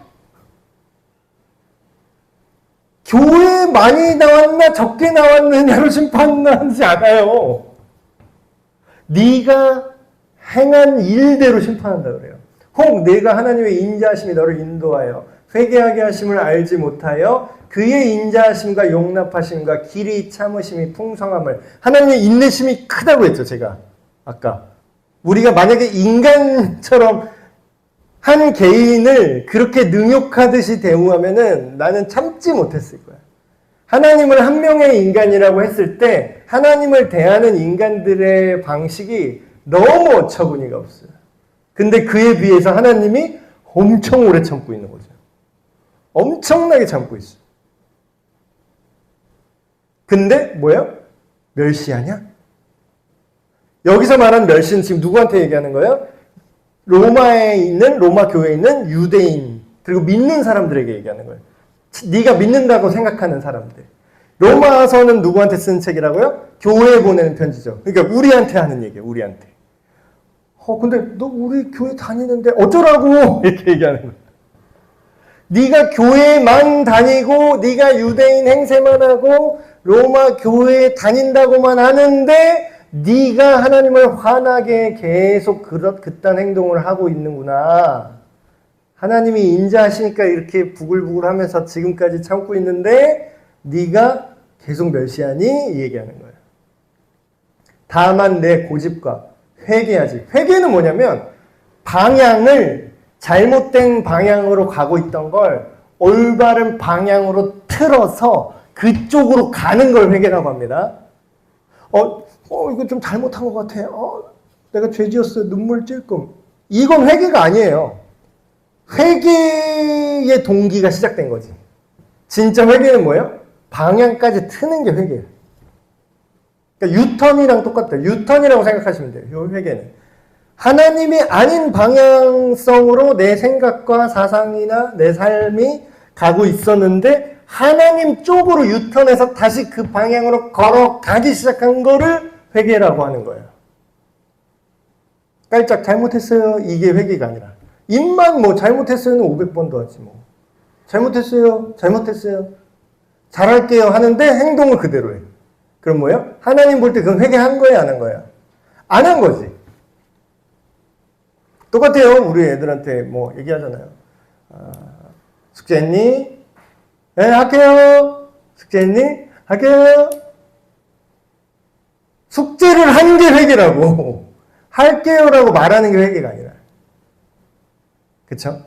A: 교회 많이 나왔나 적게 나왔느냐로 심판하지 않아요. 네가 행한 일대로 심판한다 그래요. 혹 내가 하나님의 인자하심이 너를 인도하여 회개하게 하심을 알지 못하여 그의 인자하심과 용납하심과 길이 참으심이 풍성함을, 하나님의 인내심이 크다고 했죠. 제가 아까 우리가 만약에 인간처럼 한 개인을 그렇게 능욕하듯이 대우하면은 나는 참지 못했을 거야. 하나님을 한 명의 인간이라고 했을 때 하나님을 대하는 인간들의 방식이 너무 어처구니가 없어요. 근데 그에 비해서 하나님이 엄청 오래 참고 있는 거죠. 엄청나게 참고 있어요. 근데 뭐예요? 멸시하냐? 여기서 말하는 멸시는 지금 누구한테 얘기하는 거예요? 로마에 있는, 로마 교회에 있는 유대인, 그리고 믿는 사람들에게 얘기하는 거예요. 네가 믿는다고 생각하는 사람들. 로마서는 누구한테 쓰는 책이라고요? 교회에 보내는 편지죠. 그러니까 우리한테 하는 얘기예요. 우리한테. 근데 너 우리 교회 다니는데 어쩌라고? 이렇게 얘기하는 거예요. 네가 교회만 다니고 네가 유대인 행세만 하고 로마 교회에 다닌다고만 하는데 네가 하나님을 화나게 계속 그딴 행동을 하고 있는구나. 하나님이 인자하시니까 이렇게 부글부글 하면서 지금까지 참고 있는데 네가 계속 멸시하니? 이 얘기하는 거예요. 다만 내 고집과 회개하지. 회개는 뭐냐면 방향을 잘못된 방향으로 가고 있던 걸 올바른 방향으로 틀어서 그쪽으로 가는 걸 회개라고 합니다. 이거 좀 잘못한 것 같아. 내가 죄 지었어요. 눈물 찔끔. 이건 회개가 아니에요. 회개의 동기가 시작된 거지. 진짜 회개는 뭐예요? 방향까지 트는 게 회개예요. 그러니까 유턴이랑 똑같아요. 유턴이라고 생각하시면 돼요. 이 회개는. 하나님이 아닌 방향성으로 내 생각과 사상이나 내 삶이 가고 있었는데 하나님 쪽으로 유턴해서 다시 그 방향으로 걸어가기 시작한 거를 회개라고 하는 거예요. 깔짝 잘못했어요. 이게 회개가 아니라. 입만 뭐 잘못했어요는 500번도 하지 뭐. 잘못했어요. 잘할게요 하는데 행동을 그대로 해. 그럼 뭐예요? 하나님 볼 때 그건 회개한 거예요? 안 한 거예요? 안 한 거지. 똑같아요. 우리 애들한테 뭐 얘기하잖아요. 숙제했니? 네, 할게요. 숙제했니? 할게요. 숙제를 한 게 회개라고. 할게요라고 말하는 게 회개가 아니라. 그쵸?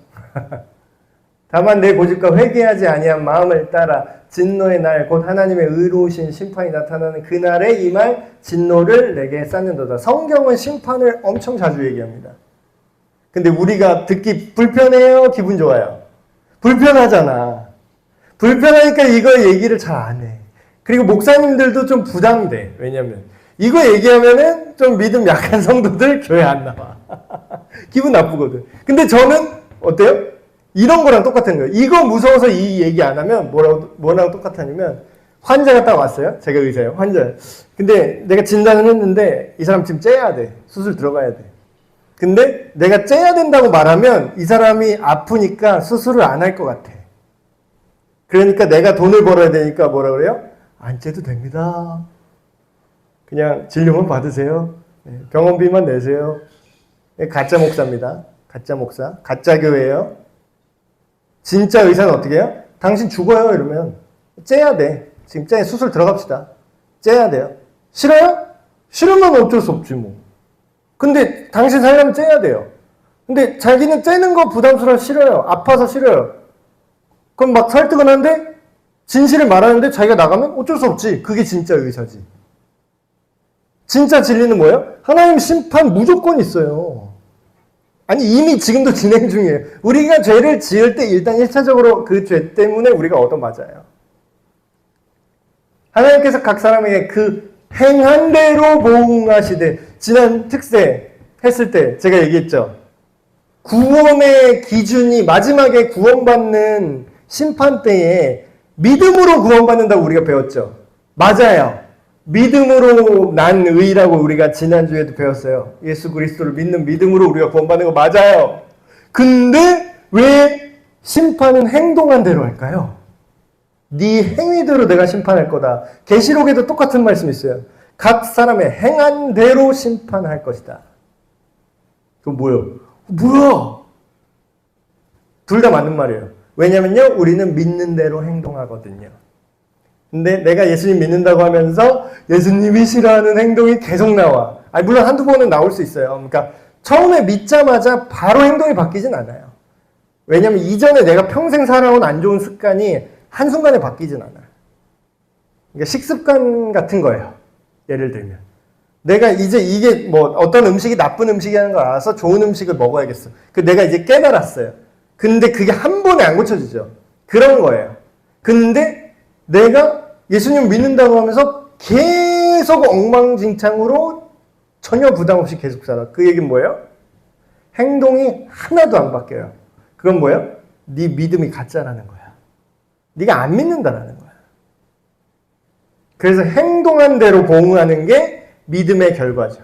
A: 다만 내 고집과 회개하지 아니한 마음을 따라 진노의 날 곧 하나님의 의로우신 심판이 나타나는 그날에 이 말 진노를 내게 쌓는도다. 성경은 심판을 엄청 자주 얘기합니다. 근데 우리가 듣기 불편해요? 기분 좋아요? 불편하잖아. 불편하니까 이거 얘기를 잘 안 해. 그리고 목사님들도 좀 부담돼. 왜냐면 이거 얘기하면은 좀 믿음 약한 성도들 교회 안 나와. 기분 나쁘거든. 근데 저는 어때요? 이런 거랑 똑같은 거예요. 이거 무서워서 이 얘기 안 하면 뭐라고 똑같냐면 환자가 딱 왔어요. 제가 의사예요. 환자. 근데 내가 진단을 했는데 이 사람 지금 째야 돼. 수술 들어가야 돼. 근데 내가 째야 된다고 말하면 이 사람이 아프니까 수술을 안 할 것 같아. 그러니까 내가 돈을 벌어야 되니까 뭐라 그래요? 안 째도 됩니다. 그냥 진료만 받으세요. 병원비만 내세요. 가짜 목사입니다. 가짜 목사. 가짜 교회예요. 진짜 의사는 어떻게 해요? 당신 죽어요 이러면 째야 돼. 지금 수술 들어갑시다. 째야 돼요. 싫어요? 싫으면 어쩔 수 없지 뭐. 근데 당신 살려면 째야 돼요. 근데 자기는 째는 거 부담스러워 싫어요. 아파서 싫어요. 그럼 막 설득은 하는데 진실을 말하는데 자기가 나가면 어쩔 수 없지. 그게 진짜 의사지. 진짜 진리는 뭐예요? 하나님 심판 무조건 있어요. 아니 이미 지금도 진행 중이에요. 우리가 죄를 지을 때 일단 1차적으로 그 죄 때문에 우리가 얻어맞아요. 하나님께서 각 사람에게 그 행한 대로 보응하시되, 지난 특세 했을 때 제가 얘기했죠. 구원의 기준이 마지막에 구원받는 심판 때에 믿음으로 구원받는다고 우리가 배웠죠. 맞아요. 믿음으로 난 의라고 우리가 지난주에도 배웠어요. 예수 그리스도를 믿는 믿음으로 우리가 구원받는 거 맞아요. 근데 왜 심판은 행동한 대로 할까요? 네 행위대로 내가 심판할 거다. 계시록에도 똑같은 말씀이 있어요. 각 사람의 행한 대로 심판할 것이다. 그건 뭐야? 둘 다 맞는 말이에요. 왜냐면요, 우리는 믿는 대로 행동하거든요. 근데 내가 예수님 믿는다고 하면서 예수님이 싫어하는 행동이 계속 나와. 아니, 물론 한두 번은 나올 수 있어요. 그러니까 처음에 믿자마자 바로 행동이 바뀌진 않아요. 왜냐면 이전에 내가 평생 살아온 안 좋은 습관이 한순간에 바뀌진 않아요. 그러니까 식습관 같은 거예요. 예를 들면. 내가 이제 이게 뭐 어떤 음식이 나쁜 음식이라는 걸 알아서 좋은 음식을 먹어야겠어. 내가 이제 깨달았어요. 근데 그게 한 번에 안 고쳐지죠. 그런 거예요. 근데 내가 예수님 믿는다고 하면서 계속 엉망진창으로 전혀 부담 없이 계속 살아. 그 얘기는 뭐예요? 행동이 하나도 안 바뀌어요. 그건 뭐예요? 네 믿음이 가짜라는 거야. 네가 안 믿는다라는 거야. 그래서 행동한 대로 보응하는 게 믿음의 결과죠.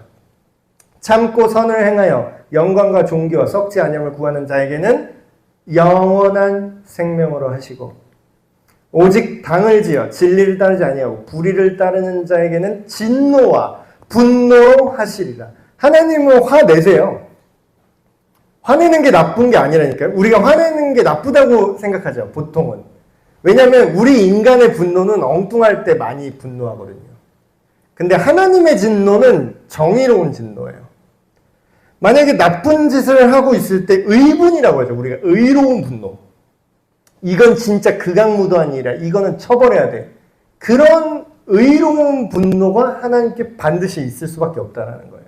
A: 참고 선을 행하여 영광과 존귀와 썩지 아니함을 구하는 자에게는 영원한 생명으로 하시고, 오직 당을 지어 진리를 따르지 아니하고 불의를 따르는 자에게는 진노와 분노로 하시리라. 하나님은 화내세요. 화내는 게 나쁜 게 아니라니까요. 우리가 화내는 게 나쁘다고 생각하죠, 보통은. 왜냐하면 우리 인간의 분노는 엉뚱할 때 많이 분노하거든요. 근데 하나님의 진노는 정의로운 진노예요. 만약에 나쁜 짓을 하고 있을 때 의분이라고 하죠. 우리가 의로운 분노. 이건 진짜 극악무도한 일이야. 이거는 처벌해야 돼. 그런 의로운 분노가 하나님께 반드시 있을 수밖에 없다는 거예요.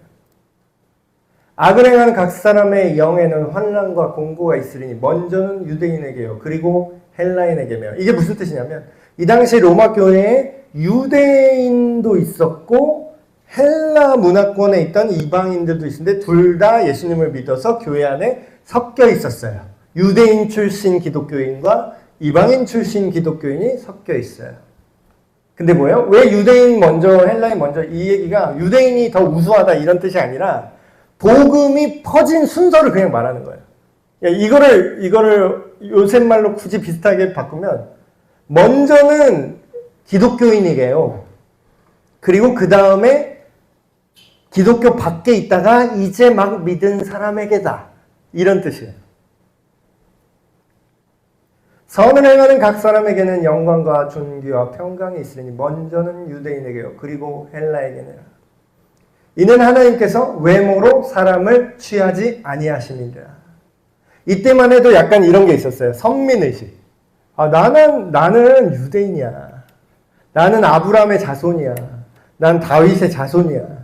A: 악을 행하는 각 사람의 영에는 환난과 공고가 있으리니 먼저는 유대인에게요. 그리고 헬라인에게며. 이게 무슨 뜻이냐면 이 당시 로마 교회에 유대인도 있었고 헬라 문화권에 있던 이방인들도 있었는데 둘 다 예수님을 믿어서 교회 안에 섞여 있었어요. 유대인 출신 기독교인과 이방인 출신 기독교인이 섞여 있어요. 근데 뭐예요? 왜 유대인 먼저 헬라인 먼저, 이 얘기가 유대인이 더 우수하다 이런 뜻이 아니라 복음이 퍼진 순서를 그냥 말하는 거예요. 이거를 요새 말로 굳이 비슷하게 바꾸면 먼저는 기독교인이게요. 그리고 그 다음에 기독교 밖에 있다가 이제 막 믿은 사람에게다. 이런 뜻이에요. 선을 행하는 각 사람에게는 영광과 존귀와 평강이 있으니 먼저는 유대인에게요. 그리고 헬라에게는. 이는 하나님께서 외모로 사람을 취하지 아니하심이니라. 이때만 해도 약간 이런 게 있었어요. 선민의식. 나는 유대인이야. 나는 아브라함의 자손이야. 난 다윗의 자손이야.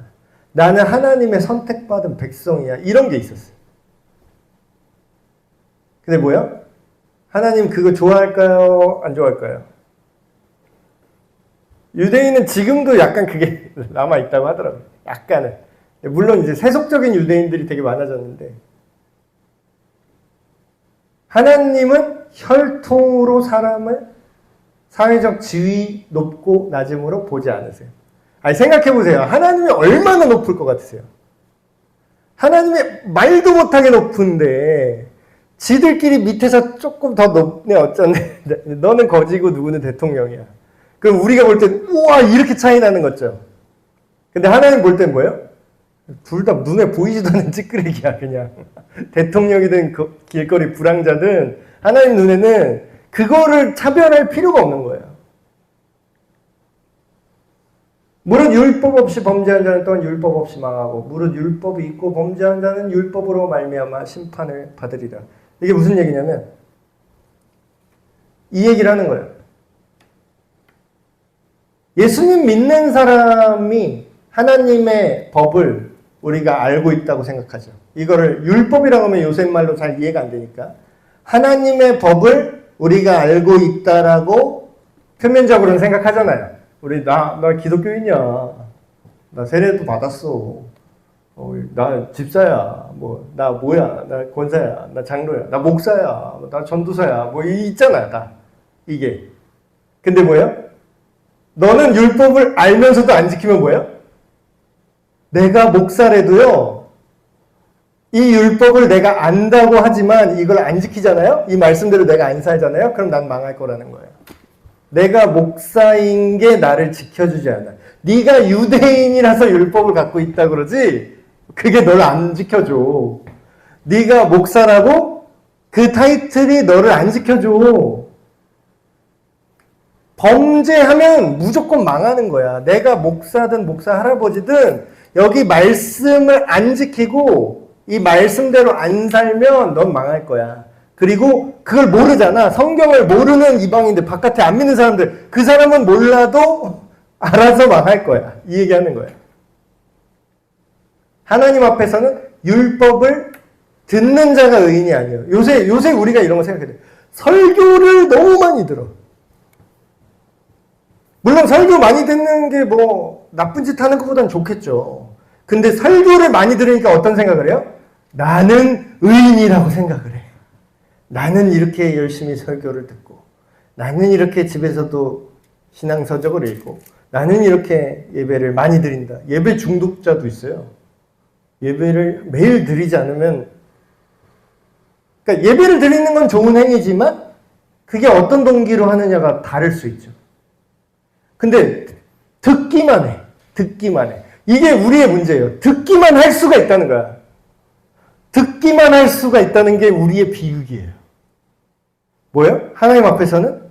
A: 나는 하나님의 선택받은 백성이야. 이런 게 있었어요. 근데 뭐야? 하나님 그거 좋아할까요? 안 좋아할까요? 유대인은 지금도 약간 그게 남아있다고 하더라고요. 약간은. 물론 이제 세속적인 유대인들이 되게 많아졌는데 하나님은 혈통으로 사람을 사회적 지위 높고 낮음으로 보지 않으세요. 아니 생각해보세요. 하나님이 얼마나 높을 것 같으세요? 하나님이 말도 못하게 높은데 지들끼리 밑에서 조금 더 높네 어쩌네. 너는 거지고 누구는 대통령이야. 그럼 우리가 볼 땐 우와 이렇게 차이 나는 거죠. 근데 하나님 볼 땐 뭐예요? 둘 다 눈에 보이지도 않는 찌끄레기야 그냥. 대통령이든 길거리 불황자든 하나님 눈에는 그거를 차별할 필요가 없는 거예요. 무릇 율법 없이 범죄한 자는 또한 율법 없이 망하고 무릇 율법이 있고 범죄한 자는 율법으로 말미암아 심판을 받으리라. 이게 무슨 얘기냐면 이 얘기를 하는 거예요. 예수님 믿는 사람이 하나님의 법을 우리가 알고 있다고 생각하죠. 이거를 율법이라고 하면 요새 말로 잘 이해가 안 되니까 하나님의 법을 우리가 알고 있다라고 표면적으로는 생각하잖아요. 나 기독교인이야. 나 세례도 받았어. 나 집사야. 나 뭐야. 나 권사야. 나 장로야. 나 목사야. 나 전도사야. 있잖아, 다. 이게. 근데 뭐예요? 너는 율법을 알면서도 안 지키면 뭐예요? 내가 목사래도요, 이 율법을 내가 안다고 하지만 이걸 안 지키잖아요? 이 말씀대로 내가 안 살잖아요? 그럼 난 망할 거라는 거예요. 내가 목사인 게 나를 지켜주지 않아. 네가 유대인이라서 율법을 갖고 있다 그러지 그게 너를 안 지켜줘. 네가 목사라고 그 타이틀이 너를 안 지켜줘. 범죄하면 무조건 망하는 거야. 내가 목사든 목사 할아버지든 여기 말씀을 안 지키고 이 말씀대로 안 살면 넌 망할 거야. 그리고 그걸 모르잖아. 성경을 모르는 이방인들, 바깥에 안 믿는 사람들, 그 사람은 몰라도 알아서 망할 거야. 이 얘기하는 거야. 하나님 앞에서는 율법을 듣는 자가 의인이 아니에요. 요새 우리가 이런 거 생각해야 돼. 설교를 너무 많이 들어. 물론 설교 많이 듣는 게 나쁜 짓 하는 것보다는 좋겠죠. 근데 설교를 많이 들으니까 어떤 생각을 해요? 나는 의인이라고 생각을 해. 나는 이렇게 열심히 설교를 듣고, 나는 이렇게 집에서도 신앙서적을 읽고, 나는 이렇게 예배를 많이 드린다. 예배 중독자도 있어요. 예배를 매일 드리지 않으면, 그러니까 예배를 드리는 건 좋은 행위지만 그게 어떤 동기로 하느냐가 다를 수 있죠. 근데 듣기만 해. 이게 우리의 문제예요. 듣기만 할 수가 있다는 거야. 듣기만 할 수가 있다는 게 우리의 비극이에요. 뭐예요? 하나님 앞에서는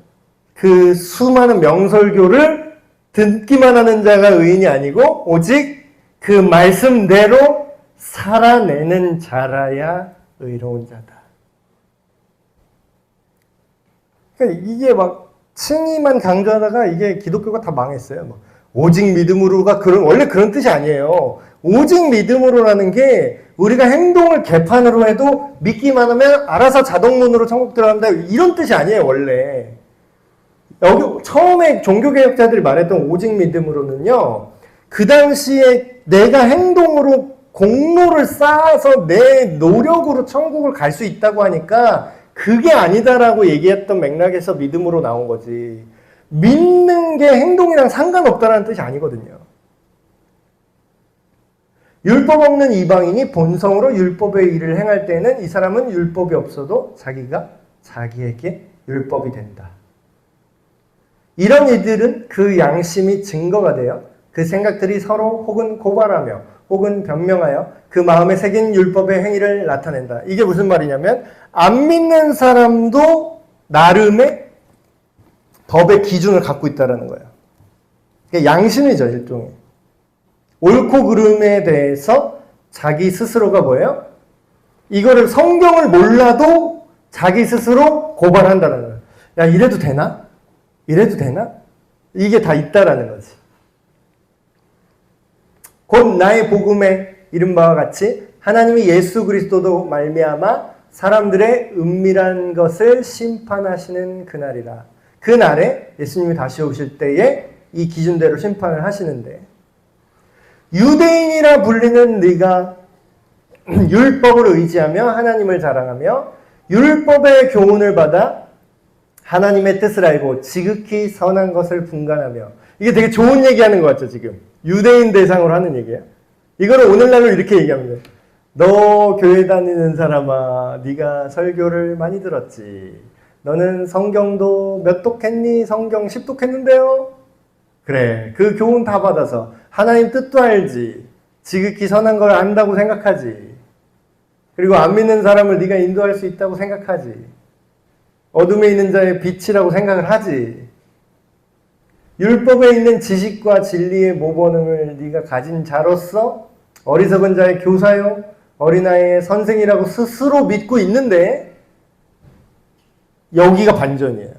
A: 그 수많은 명설교를 듣기만 하는 자가 의인이 아니고 오직 그 말씀대로 살아내는 자라야 의로운 자다. 그러니까 이게 칭의만 강조하다가 이게 기독교가 다 망했어요. 오직 믿음으로가 원래 그런 뜻이 아니에요. 오직 믿음으로라는 게 우리가 행동을 개판으로 해도 믿기만 하면 알아서 자동문으로 천국 들어간다 이런 뜻이 아니에요, 원래. 여기 처음에 종교개혁자들이 말했던 오직 믿음으로는요, 그 당시에 내가 행동으로 공로를 쌓아서 내 노력으로 천국을 갈 수 있다고 하니까 그게 아니다라고 얘기했던 맥락에서 믿음으로 나온 거지. 믿는 게 행동이랑 상관없다는 뜻이 아니거든요. 율법 없는 이방인이 본성으로 율법의 일을 행할 때는 이 사람은 율법이 없어도 자기가 자기에게 율법이 된다. 이런 이들은 그 양심이 증거가 되어 그 생각들이 서로 혹은 고발하며 혹은 변명하여 그 마음에 새긴 율법의 행위를 나타낸다. 이게 무슨 말이냐면 안 믿는 사람도 나름의 법의 기준을 갖고 있다는 거예요. 그게 양심이죠, 일종의. 옳고 그름에 대해서 자기 스스로가 뭐예요? 이거를 성경을 몰라도 자기 스스로 고발한다는 거예요. 야, 이래도 되나? 이래도 되나? 이게 다 있다라는 거지. 곧 나의 복음에 이른 바와 같이 하나님이 예수 그리스도도 말미암아 사람들의 은밀한 것을 심판하시는 그날이라. 그날에 예수님이 다시 오실 때에 이 기준대로 심판을 하시는데, 유대인이라 불리는 네가 율법을 의지하며 하나님을 자랑하며 율법의 교훈을 받아 하나님의 뜻을 알고 지극히 선한 것을 분간하며. 이게 되게 좋은 얘기하는 것 같죠, 지금. 유대인 대상으로 하는 얘기야. 이거를 오늘날로 이렇게 얘기하면 돼. 너 교회 다니는 사람아, 네가 설교를 많이 들었지. 너는 성경도 몇 독했니? 성경 10독 했는데요? 그래, 그 교훈 다 받아서 하나님 뜻도 알지. 지극히 선한 걸 안다고 생각하지. 그리고 안 믿는 사람을 네가 인도할 수 있다고 생각하지. 어둠에 있는 자의 빛이라고 생각을 하지. 율법에 있는 지식과 진리의 모범을 네가 가진 자로서 어리석은 자의 교사요, 어린아이의 선생이라고 스스로 믿고 있는데 여기가 반전이에요.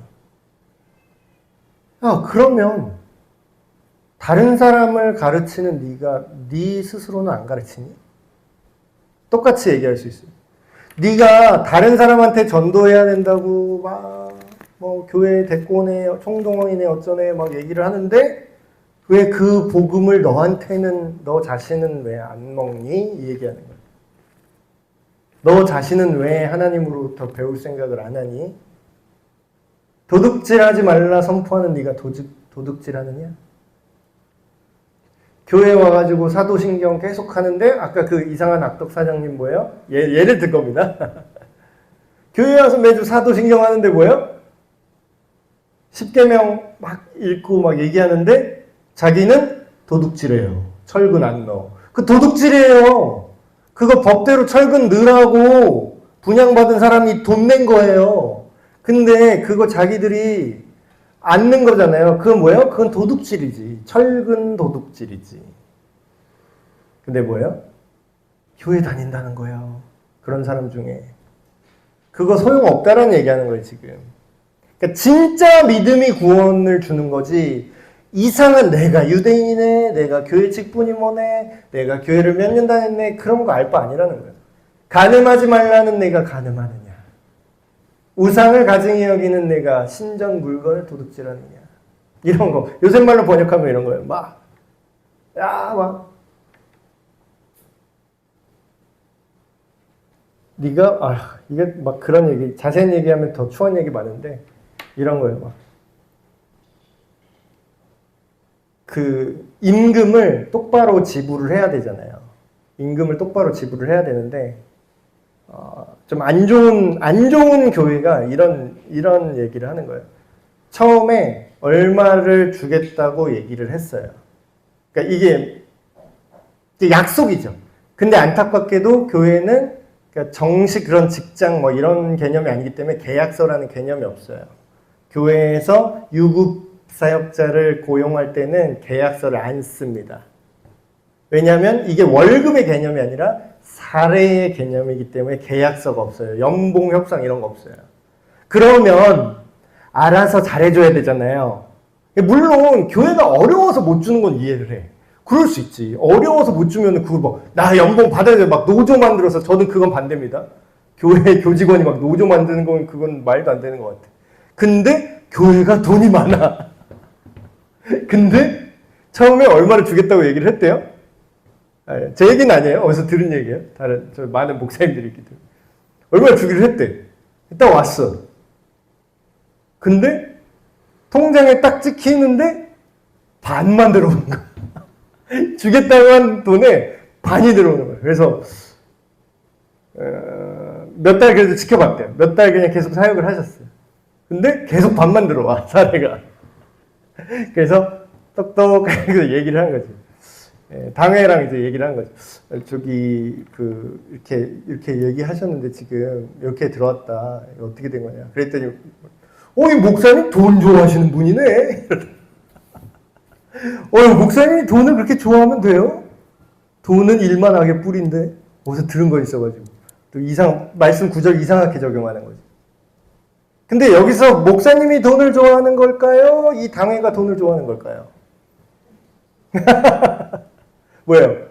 A: 그러면 다른 사람을 가르치는 네가 네 스스로는 안 가르치니? 똑같이 얘기할 수 있어요. 네가 다른 사람한테 전도해야 된다고 막 교회 대권에 총동원이네 어쩌네 막 얘기를 하는데 왜 그 복음을 너한테는, 너 자신은 왜 안 먹니? 이 얘기하는 거예요. 너 자신은 왜 하나님으로부터 배울 생각을 안 하니? 도둑질하지 말라 선포하는 네가 도둑질하느냐? 교회 와가지고 사도신경 계속 하는데 아까 그 이상한 악덕 사장님 뭐예요? 예를 들 겁니다. 교회 와서 매주 사도신경 하는데 뭐예요? 10계명 막 읽고 막 얘기하는데 자기는 도둑질해요. 철근 안 넣어. 그 도둑질이에요. 그거 법대로 철근 넣으라고 분양받은 사람이 돈 낸 거예요. 근데 그거 자기들이 안 넣은 거잖아요. 그건 뭐예요? 그건 도둑질이지. 철근 도둑질이지. 근데 뭐예요? 교회 다닌다는 거예요. 그런 사람 중에. 그거 소용없다라는 얘기하는 거예요, 지금. 그러니까 진짜 믿음이 구원을 주는 거지, 이상한 내가 유대인이네, 내가 교회 직분이 뭐네, 내가 교회를 몇 년 다녔네, 그런 거 알 바 아니라는 거예요. 가늠하지 말라는 내가 가늠하느냐, 우상을 가증히 여기는 내가 신전 물건을 도둑질하느냐, 이런 거. 요새 말로 번역하면 이런 거예요. 네가 이게 막 그런 얘기, 자세한 얘기하면 더 추한 얘기 많은데 이런 거예요. 그 임금을 똑바로 지불을 해야 되잖아요. 임금을 똑바로 지불을 해야 되는데 좀 안 좋은 교회가 이런 얘기를 하는 거예요. 처음에 얼마를 주겠다고 얘기를 했어요. 그러니까 이게 약속이죠. 근데 안타깝게도 교회는 그러니까 정식 그런 직장 뭐 이런 개념이 아니기 때문에 계약서라는 개념이 없어요. 교회에서 유급 사역자를 고용할 때는 계약서를 안 씁니다. 왜냐하면 이게 월급의 개념이 아니라 사례의 개념이기 때문에 계약서가 없어요. 연봉 협상 이런 거 없어요. 그러면 알아서 잘해줘야 되잖아요. 물론 교회가 어려워서 못 주는 건 이해를 해. 그럴 수 있지. 어려워서 못 주면 그거 나 연봉 받아야 돼. 막 노조 만들어서, 저는 그건 반대입니다. 교회 교직원이 막 노조 만드는 건 그건 말도 안 되는 것 같아. 근데 교회가 돈이 많아. 근데 처음에 얼마를 주겠다고 얘기를 했대요. 제 얘기는 아니에요. 어디서 들은 얘기예요. 다른 저 많은 목사님들이 있기 때문에. 얼마를 주기로 했대. 딱 왔어. 근데 통장에 딱 찍히는데 반만 들어오는 거야. 주겠다고 한 돈에 반이 들어오는 거예요. 그래서 몇 달 그래도 지켜봤대요. 몇 달 그냥 계속 사역을 하셨어요. 근데 계속 반만 들어와, 사례가. 그래서 똑똑하게 얘기를 한 거지. 당회랑 이제 얘기를 한 거죠. 저기 이렇게 얘기하셨는데 지금 이렇게 들어왔다. 어떻게 된 거냐? 그랬더니 이 목사님 돈 좋아하시는 분이네. 목사님이 돈을 그렇게 좋아하면 돼요? 돈은 일만 하게 뿌린데. 어디서 들은 거 있어가지고 또 말씀 구절 이상하게 적용하는 거지. 근데 여기서 목사님이 돈을 좋아하는 걸까요? 이 당회가 돈을 좋아하는 걸까요? 뭐예요?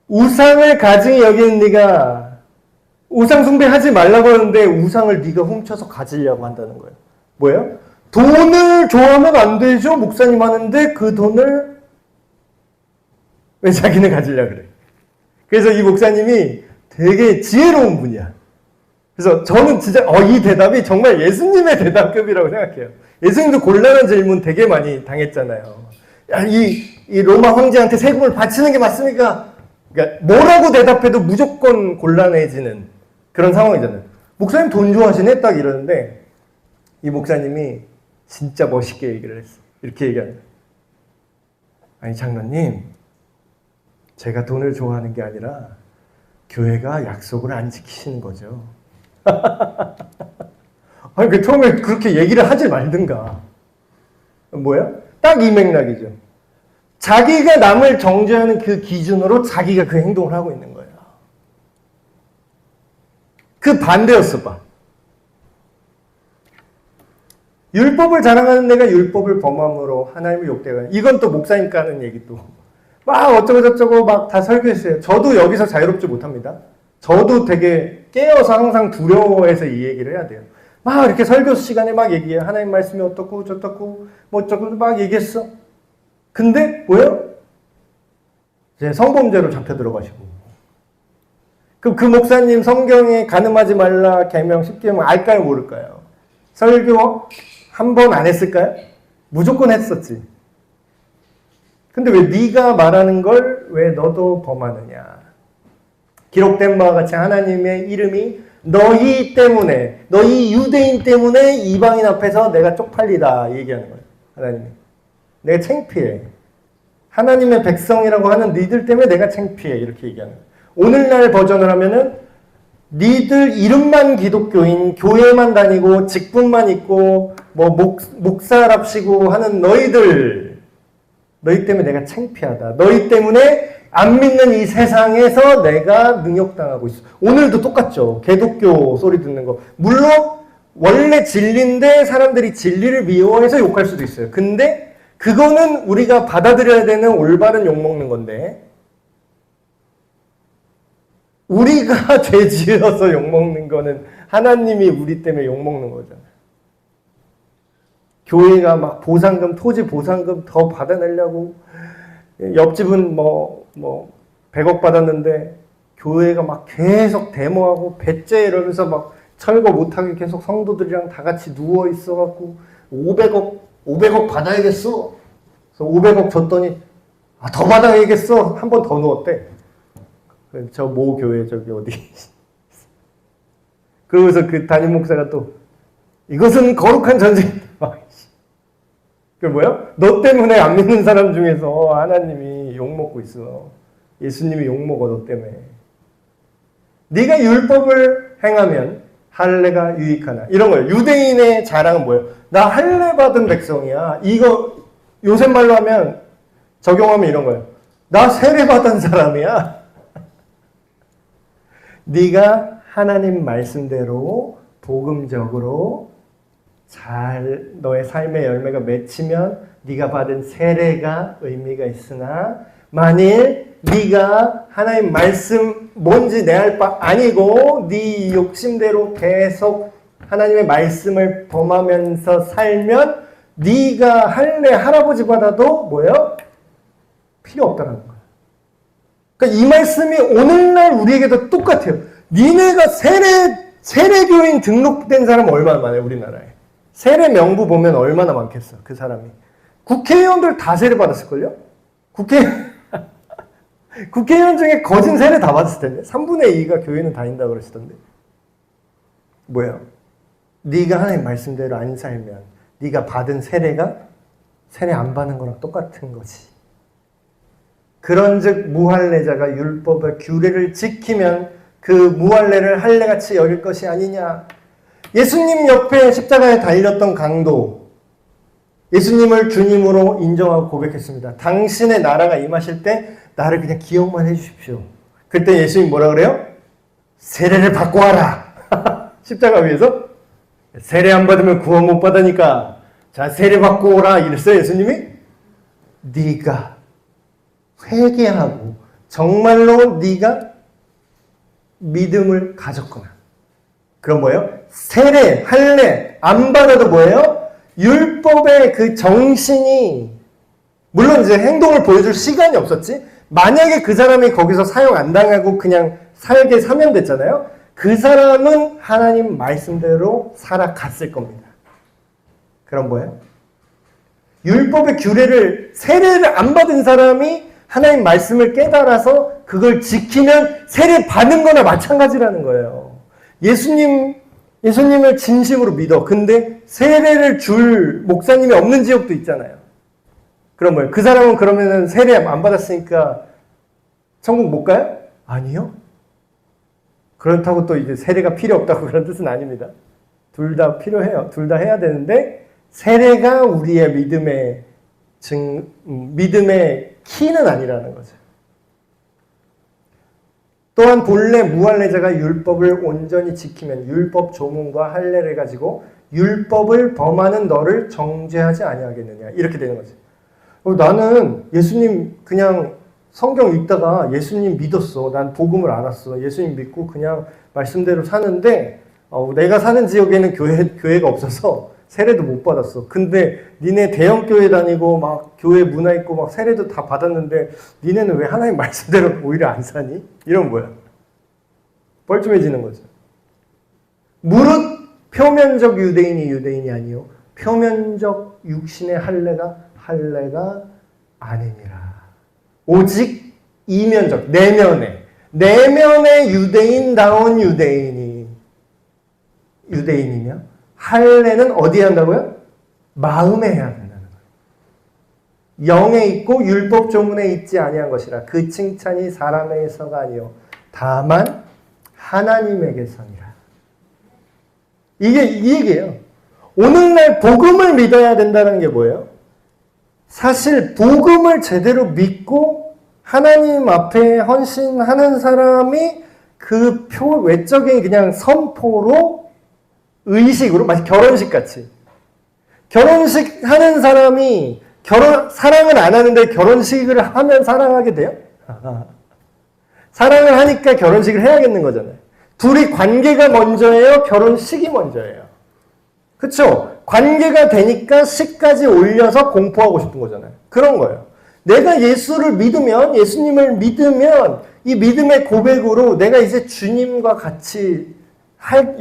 A: 우상을 가증히 여기는 네가 우상 숭배하지 말라고 하는데 우상을 네가 훔쳐서 가지려고 한다는 거예요. 뭐예요? 돈을 좋아하면 안 되죠? 목사님 하는데 그 돈을 왜 자기는 가지려고 그래? 그래서 이 목사님이 되게 지혜로운 분이야. 그래서 저는 진짜 이 대답이 정말 예수님의 대답급이라고 생각해요. 예수님도 곤란한 질문 되게 많이 당했잖아요. 야, 이 로마 황제한테 세금을 바치는 게 맞습니까? 그러니까 뭐라고 대답해도 무조건 곤란해지는 그런 상황이잖아요. 목사님 돈 좋아하시네? 딱 이러는데 이 목사님이 진짜 멋있게 얘기를 했어. 이렇게 얘기하는 거예요. 아니 장로님, 제가 돈을 좋아하는 게 아니라 교회가 약속을 안 지키시는 거죠. 아니 처음에 그렇게 얘기를 하지 말든가. 뭐야? 딱 이 맥락이죠. 자기가 남을 정죄하는 그 기준으로 자기가 그 행동을 하고 있는 거예요. 그 반대였어 봐. 율법을 자랑하는 내가 율법을 범함으로 하나님을 욕되가. 이건 또 목사님 까는 얘기도. 막 어쩌고 저쩌고 막 다 설교했어요. 저도 여기서 자유롭지 못합니다. 저도 되게 깨어서 항상 두려워해서 이 얘기를 해야 돼요. 막 이렇게 설교 시간에 막 얘기해. 하나님 말씀이 어떻고 저떻고 뭐 어쩌고 막 얘기했어. 근데 뭐예요? 이제 성범죄로 잡혀 들어가시고. 그럼 그 목사님 성경에 간음하지 말라 계명 10계명 알까요 모를까요? 설교 한 번 안 했을까요? 무조건 했었지. 근데 왜 네가 말하는 걸 왜 너도 범하느냐? 기록된 바와 같이 하나님의 이름이 너희 때문에, 너희 유대인 때문에 이방인 앞에서 내가 쪽팔리다 얘기하는 거예요. 하나님이. 내가 창피해. 하나님의 백성이라고 하는 니들 때문에 내가 창피해. 이렇게 얘기하는 거예요. 오늘날 버전을 하면은 니들 이름만 기독교인, 교회만 다니고 직분만 있고 뭐 목사랍시고 하는 너희 때문에 내가 창피하다. 너희 때문에 안 믿는 이 세상에서 내가 능욕당하고 있어. 오늘도 똑같죠. 개독교 소리 듣는 거. 물론 원래 진리인데 사람들이 진리를 미워해서 욕할 수도 있어요. 근데 그거는 우리가 받아들여야 되는 올바른 욕먹는 건데 우리가 죄 지어서 욕먹는 거는 하나님이 우리 때문에 욕먹는 거잖아요. 교회가 막 보상금, 토지 보상금 더 받아내려고 옆집은 뭐 100억 받았는데 교회가 막 계속 데모하고 배째 이러면서 막 철거 못하게 계속 성도들이랑 다 같이 누워 있어갖고 500억 받아야겠어. 그래서 500억 줬더니 더 받아야겠어. 한 번 더 누웠대. 저 모 교회 저기 어디. 그러면서 그 담임 목사가 또 이것은 거룩한 전쟁이다. 그 뭐야? 너 때문에 안 믿는 사람 중에서 하나님이 욕먹고 있어. 예수님이 욕먹어 너 때문에. 네가 율법을 행하면 할례가 유익하나. 이런 거예요. 유대인의 자랑은 뭐예요? 나 할례 받은 백성이야. 이거 요새 말로 하면 적용하면 이런 거예요. 나 세례 받은 사람이야. 네가 하나님 말씀대로 복음적으로 잘 너의 삶의 열매가 맺히면 네가 받은 세례가 의미가 있으나 만일 네가 하나님 말씀 뭔지 내 알 바 아니고 네 욕심대로 계속 하나님의 말씀을 범하면서 살면 네가 할례 할아버지 받아도 뭐예요? 필요 없다는 거예요. 그러니까 이 말씀이 오늘날 우리에게도 똑같아요. 니네가 세례교인 등록된 사람 얼마나 많아요, 우리나라에. 세례 명부 보면 얼마나 많겠어, 그 사람이. 국회의원들 다 세례 받았을걸요? 국회의원 중에 거진 세례 다 받았을 텐데. 3분의 2가 교회는 다닌다고 그러시던데. 뭐예요? 네가 하나님 말씀대로 안 살면 네가 받은 세례가 세례 안 받는 거랑 똑같은 거지. 그런즉 무할례자가 율법의 규례를 지키면 그 무할례를 할례같이 여길 것이 아니냐. 예수님 옆에 십자가에 달렸던 강도, 예수님을 주님으로 인정하고 고백했습니다. 당신의 나라가 임하실 때 나를 그냥 기억만 해주십시오. 그때 예수님 뭐라 그래요? 세례를 받고 와라. 십자가 위에서 세례 안 받으면 구원 못 받으니까 자 세례 받고 오라 이랬어요. 예수님이. 네가 회개하고 정말로 네가 믿음을 가졌구나. 그럼 뭐예요? 세례, 할례 안 받아도 뭐예요? 율법의 그 정신이 물론 이제 행동을 보여줄 시간이 없었지. 만약에 그 사람이 거기서 사용 안 당하고 그냥 살게 사면 됐잖아요. 그 사람은 하나님 말씀대로 살아갔을 겁니다. 그럼 뭐예요? 율법의 규례를 세례를 안 받은 사람이 하나님 말씀을 깨달아서 그걸 지키면 세례 받은 거나 마찬가지라는 거예요. 예수님을 진심으로 믿어. 근데 세례를 줄 목사님이 없는 지역도 있잖아요. 그럼 뭐예요? 그 사람은 그러면은 세례 안 받았으니까 천국 못 가요? 아니요. 그렇다고 또 이제 세례가 필요 없다고 그런 뜻은 아닙니다. 둘 다 필요해요. 둘 다 해야 되는데 세례가 우리의 믿음의 키는 아니라는 거죠. 또한 본래 무할례자가 율법을 온전히 지키면 율법 조문과 할례를 가지고 율법을 범하는 너를 정죄하지 아니하겠느냐. 이렇게 되는 거죠. 나는 예수님 그냥 성경 읽다가 예수님 믿었어. 난 복음을 알았어. 예수님 믿고 그냥 말씀대로 사는데 내가 사는 지역에는 교회가 없어서 세례도 못 받았어. 근데 니네 대형 교회 다니고 막 교회 문화 있고 막 세례도 다 받았는데 니네는 왜 하나님 말씀대로 오히려 안 사니? 이런 거야. 뻘쭘해지는 거죠. 무릇 표면적 유대인이 아니요 표면적 육신의 할례가 아니니라. 오직 이면적 내면의 유대인다운 유대인이며 할례는 어디에 한다고요? 마음에 해야 된다는 거예요. 영에 있고 율법 조문에 있지 아니한 것이라. 그 칭찬이 사람에게서가 아니요 다만 하나님에게서니라. 이게 이 얘기예요. 오늘날 복음을 믿어야 된다는 게 뭐예요? 사실 복음을 제대로 믿고 하나님 앞에 헌신하는 사람이 그 외적인 그냥 선포로 의식으로 마치 결혼식 같이 결혼식 하는 사람이 사랑을 안 하는데 결혼식을 하면 사랑하게 돼요? 사랑을 하니까 결혼식을 해야겠는 거잖아요. 둘이 관계가 먼저예요? 결혼식이 먼저예요? 그쵸? 관계가 되니까 식까지 올려서 공포하고 싶은 거잖아요. 그런 거예요. 내가 예수님을 믿으면 이 믿음의 고백으로 내가 이제 주님과 같이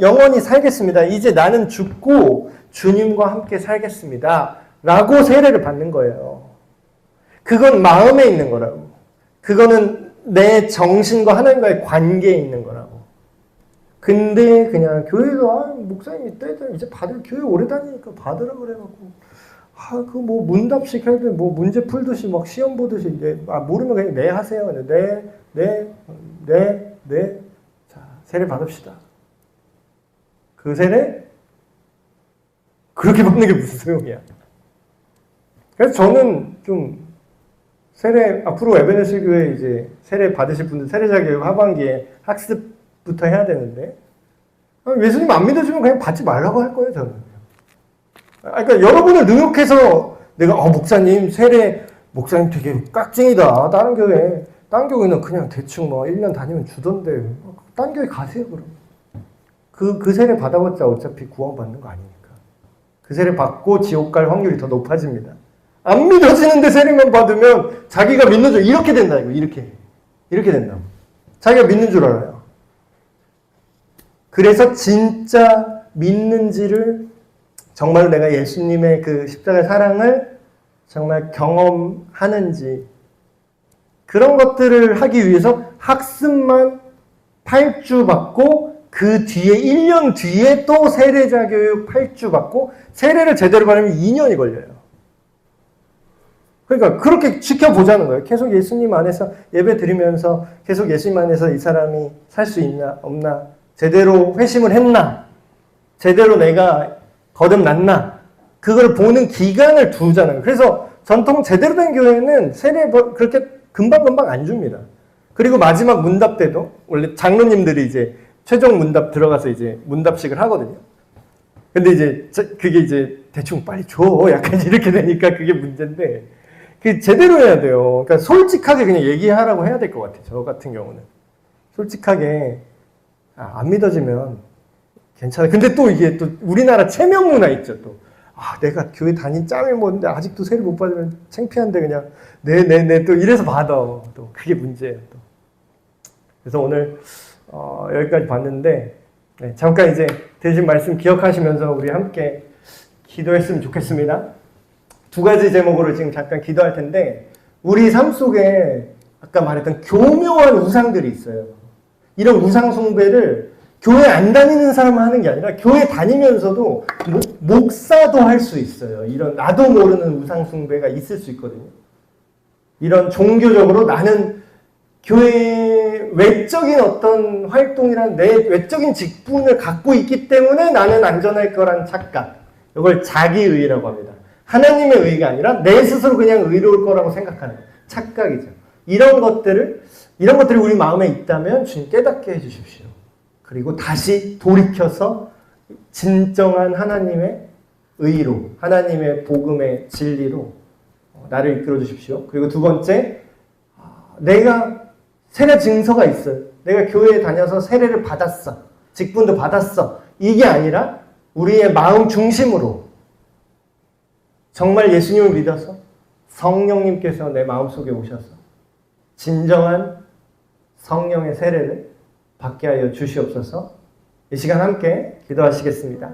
A: 영원히 살겠습니다. 이제 나는 죽고 주님과 함께 살겠습니다. 라고 세례를 받는 거예요. 그건 마음에 있는 거라고. 그거는 내 정신과 하나님과의 관계에 있는 거라고. 근데 그냥 교회가 목사님 이제 교회 오래 다니니까 받으라 그래갖고 그 뭐 문답식 해야 돼. 뭐 문제 풀듯이 막 시험 보듯이 이제 모르면 그냥 네 하세요. 네. 자, 세례 받읍시다. 그 세례 그렇게 받는 게 무슨 소용이야. 그래서 저는 좀 세례 앞으로 에베네스 교회 이제 세례 받으실 분들 세례 자격 하반기에 학습부터 해야 되는데 예수님 안 믿어주면 그냥 받지 말라고 할 거예요, 저는. 그러니까 여러분을 능욕해서 내가 목사님 목사님 되게 깍쟁이다. 다른 교회는 그냥 대충 1년 다니면 주던데 다른 교회 가세요, 그럼. 그 세례 받아봤자 어차피 구원받는 거 아니니까. 그 세례 받고 지옥 갈 확률이 더 높아집니다. 안 믿어지는데 세례만 받으면 자기가 믿는 줄 이렇게 된다, 이거. 이렇게 된다고. 자기가 믿는 줄 알아요. 그래서 진짜 믿는지를 정말 내가 예수님의 그 십자가의 사랑을 정말 경험하는지 그런 것들을 하기 위해서 학습만 8주 받고 그 뒤에 1년 뒤에 또 세례자 교육 8주 받고 세례를 제대로 받으면 2년이 걸려요. 그러니까 그렇게 지켜보자는 거예요. 계속 예수님 안에서 예배 드리면서 계속 예수님 안에서 이 사람이 살 수 있나 없나 제대로 회심을 했나 제대로 내가 거듭났나 그걸 보는 기간을 두잖아요. 그래서 전통 제대로 된 교회는 세례 그렇게 금방금방 안 줍니다. 그리고 마지막 문답 때도 원래 장로님들이 이제 최종 문답 들어가서 이제 문답식을 하거든요. 근데 이제 그게 이제 대충 빨리 줘 약간 이렇게 되니까 그게 문제인데 그 제대로 해야 돼요. 그러니까 솔직하게 그냥 얘기하라고 해야 될 것 같아요. 저 같은 경우는 솔직하게 안 믿어지면 괜찮아. 근데 또 이게 또 우리나라 체면 문화 있죠. 또 내가 교회 다닌 짬이 뭔데 아직도 세례 못 받으면 창피한데 그냥 네 또 이래서 받아. 또 그게 문제예요. 또 그래서 오늘 여기까지 봤는데 잠깐 이제 대신 말씀 기억하시면서 우리 함께 기도했으면 좋겠습니다. 두 가지 제목으로 지금 잠깐 기도할 텐데 우리 삶 속에 아까 말했던 교묘한 우상들이 있어요. 이런 우상 숭배를 교회 안 다니는 사람만 하는 게 아니라 교회 다니면서도 목사도 할 수 있어요. 이런 나도 모르는 우상 숭배가 있을 수 있거든요. 이런 종교적으로 나는 교회의 외적인 어떤 활동이란 내 외적인 직분을 갖고 있기 때문에 나는 안전할 거란 착각. 이걸 자기의라고 합니다. 하나님의 의가 아니라 내 스스로 그냥 의로울 거라고 생각하는 착각이죠. 이런 것들이 우리 마음에 있다면 주님 깨닫게 해주십시오. 그리고 다시 돌이켜서 진정한 하나님의 의로, 하나님의 복음의 진리로 나를 이끌어 주십시오. 그리고 두 번째, 내가 세례 증서가 있어요. 내가 교회에 다녀서 세례를 받았어. 직분도 받았어. 이게 아니라 우리의 마음 중심으로 정말 예수님을 믿어서 성령님께서 내 마음속에 오셔서 진정한 성령의 세례를 받게 하여 주시옵소서. 이 시간 함께 기도하시겠습니다.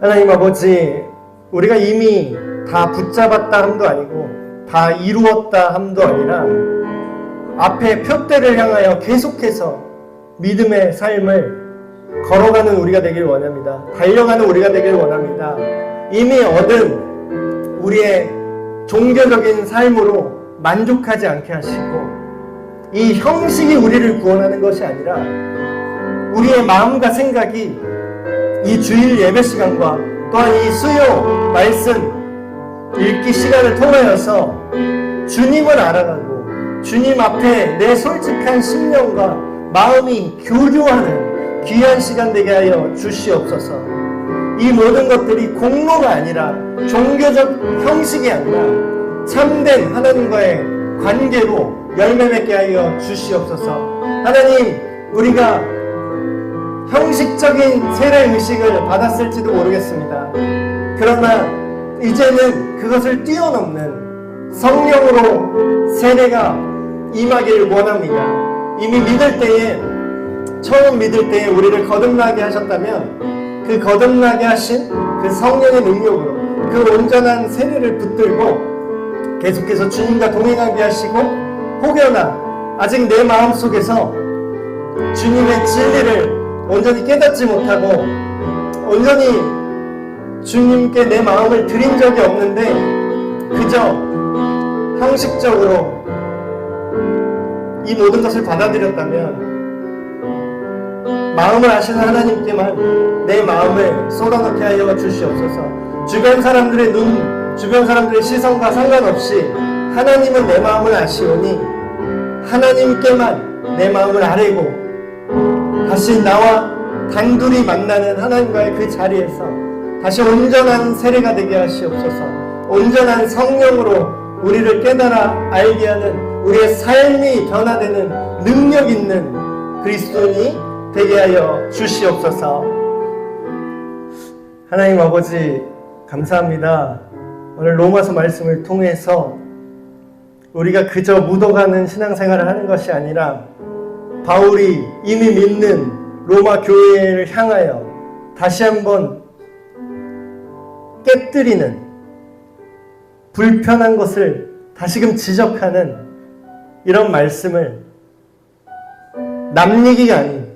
A: 하나님 아버지, 우리가 이미 다 붙잡았다 함도 아니고 다 이루었다 함도 아니라 앞에 표대를 향하여 계속해서 믿음의 삶을 걸어가는 우리가 되길 원합니다. 달려가는 우리가 되길 원합니다. 이미 얻은 우리의 종교적인 삶으로 만족하지 않게 하시고 이 형식이 우리를 구원하는 것이 아니라 우리의 마음과 생각이 이 주일 예배 시간과 또한 이 수요 말씀 읽기 시간을 통하여서 주님을 알아가고 주님 앞에 내 솔직한 심령과 마음이 교류하는 귀한 시간 되게 하여 주시옵소서. 이 모든 것들이 공로가 아니라 종교적 형식이 아니라 참된 하나님과의 관계로 열매 맺게 하여 주시옵소서. 하나님, 우리가 형식적인 세례 의식을 받았을지도 모르겠습니다. 그러나 이제는 그것을 뛰어넘는 성령으로 세례가 임하기를 원합니다. 이미 믿을 때에, 처음 믿을 때에 우리를 거듭나게 하셨다면 그 거듭나게 하신 그 성령의 능력으로 그 온전한 세례를 붙들고 계속해서 주님과 동행하게 하시고, 혹여나 아직 내 마음속에서 주님의 진리를 온전히 깨닫지 못하고 온전히 주님께 내 마음을 드린 적이 없는데 그저 형식적으로 이 모든 것을 받아들였다면 마음을 아시는 하나님께만 내 마음을 쏟아넣게 하여 주시옵소서. 주변 사람들의 눈, 주변 사람들의 시선과 상관없이 하나님은 내 마음을 아시오니 하나님께만 내 마음을 아뢰고 다시 나와 단둘이 만나는 하나님과의 그 자리에서 다시 온전한 세례가 되게 하시옵소서. 온전한 성령으로 우리를 깨달아 알게 하는 우리의 삶이 변화되는 능력 있는 그리스도인이 되게 하여 주시옵소서. 하나님 아버지, 감사합니다. 오늘 로마서 말씀을 통해서 우리가 그저 묻어가는 신앙생활을 하는 것이 아니라 바울이 이미 믿는 로마 교회를 향하여 다시 한번 깨뜨리는, 불편한 것을 다시금 지적하는 이런 말씀을 남 얘기가 아닌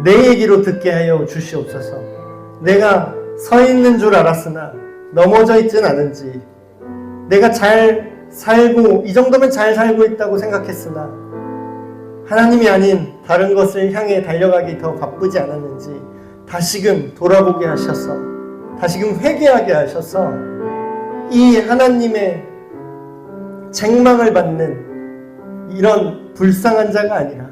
A: 내 얘기로 듣게 하여 주시옵소서. 내가 서 있는 줄 알았으나 넘어져 있진 않은지, 내가 잘 살고 이 정도면 잘 살고 있다고 생각했으나 하나님이 아닌 다른 것을 향해 달려가기 더 바쁘지 않았는지 다시금 돌아보게 하셔서 다시금 회개하게 하셔서 이 하나님의 책망을 받는 이런 불쌍한 자가 아니라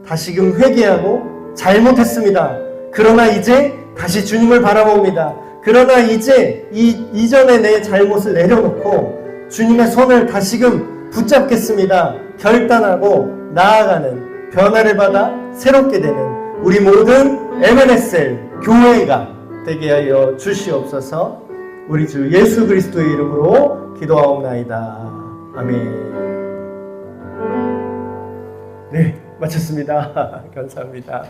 A: 다시금 회개하고 잘못했습니다. 그러나 이제 다시 주님을 바라봅니다. 그러나 이제 이전에 내 잘못을 내려놓고 주님의 손을 다시금 붙잡겠습니다. 결단하고 나아가는, 변화를 받아 새롭게 되는 우리 모든 MNSL 교회가 되게 하여 주시옵소서. 우리 주 예수 그리스도의 이름으로 기도하옵나이다. 아멘. 네, 마쳤습니다. 감사합니다.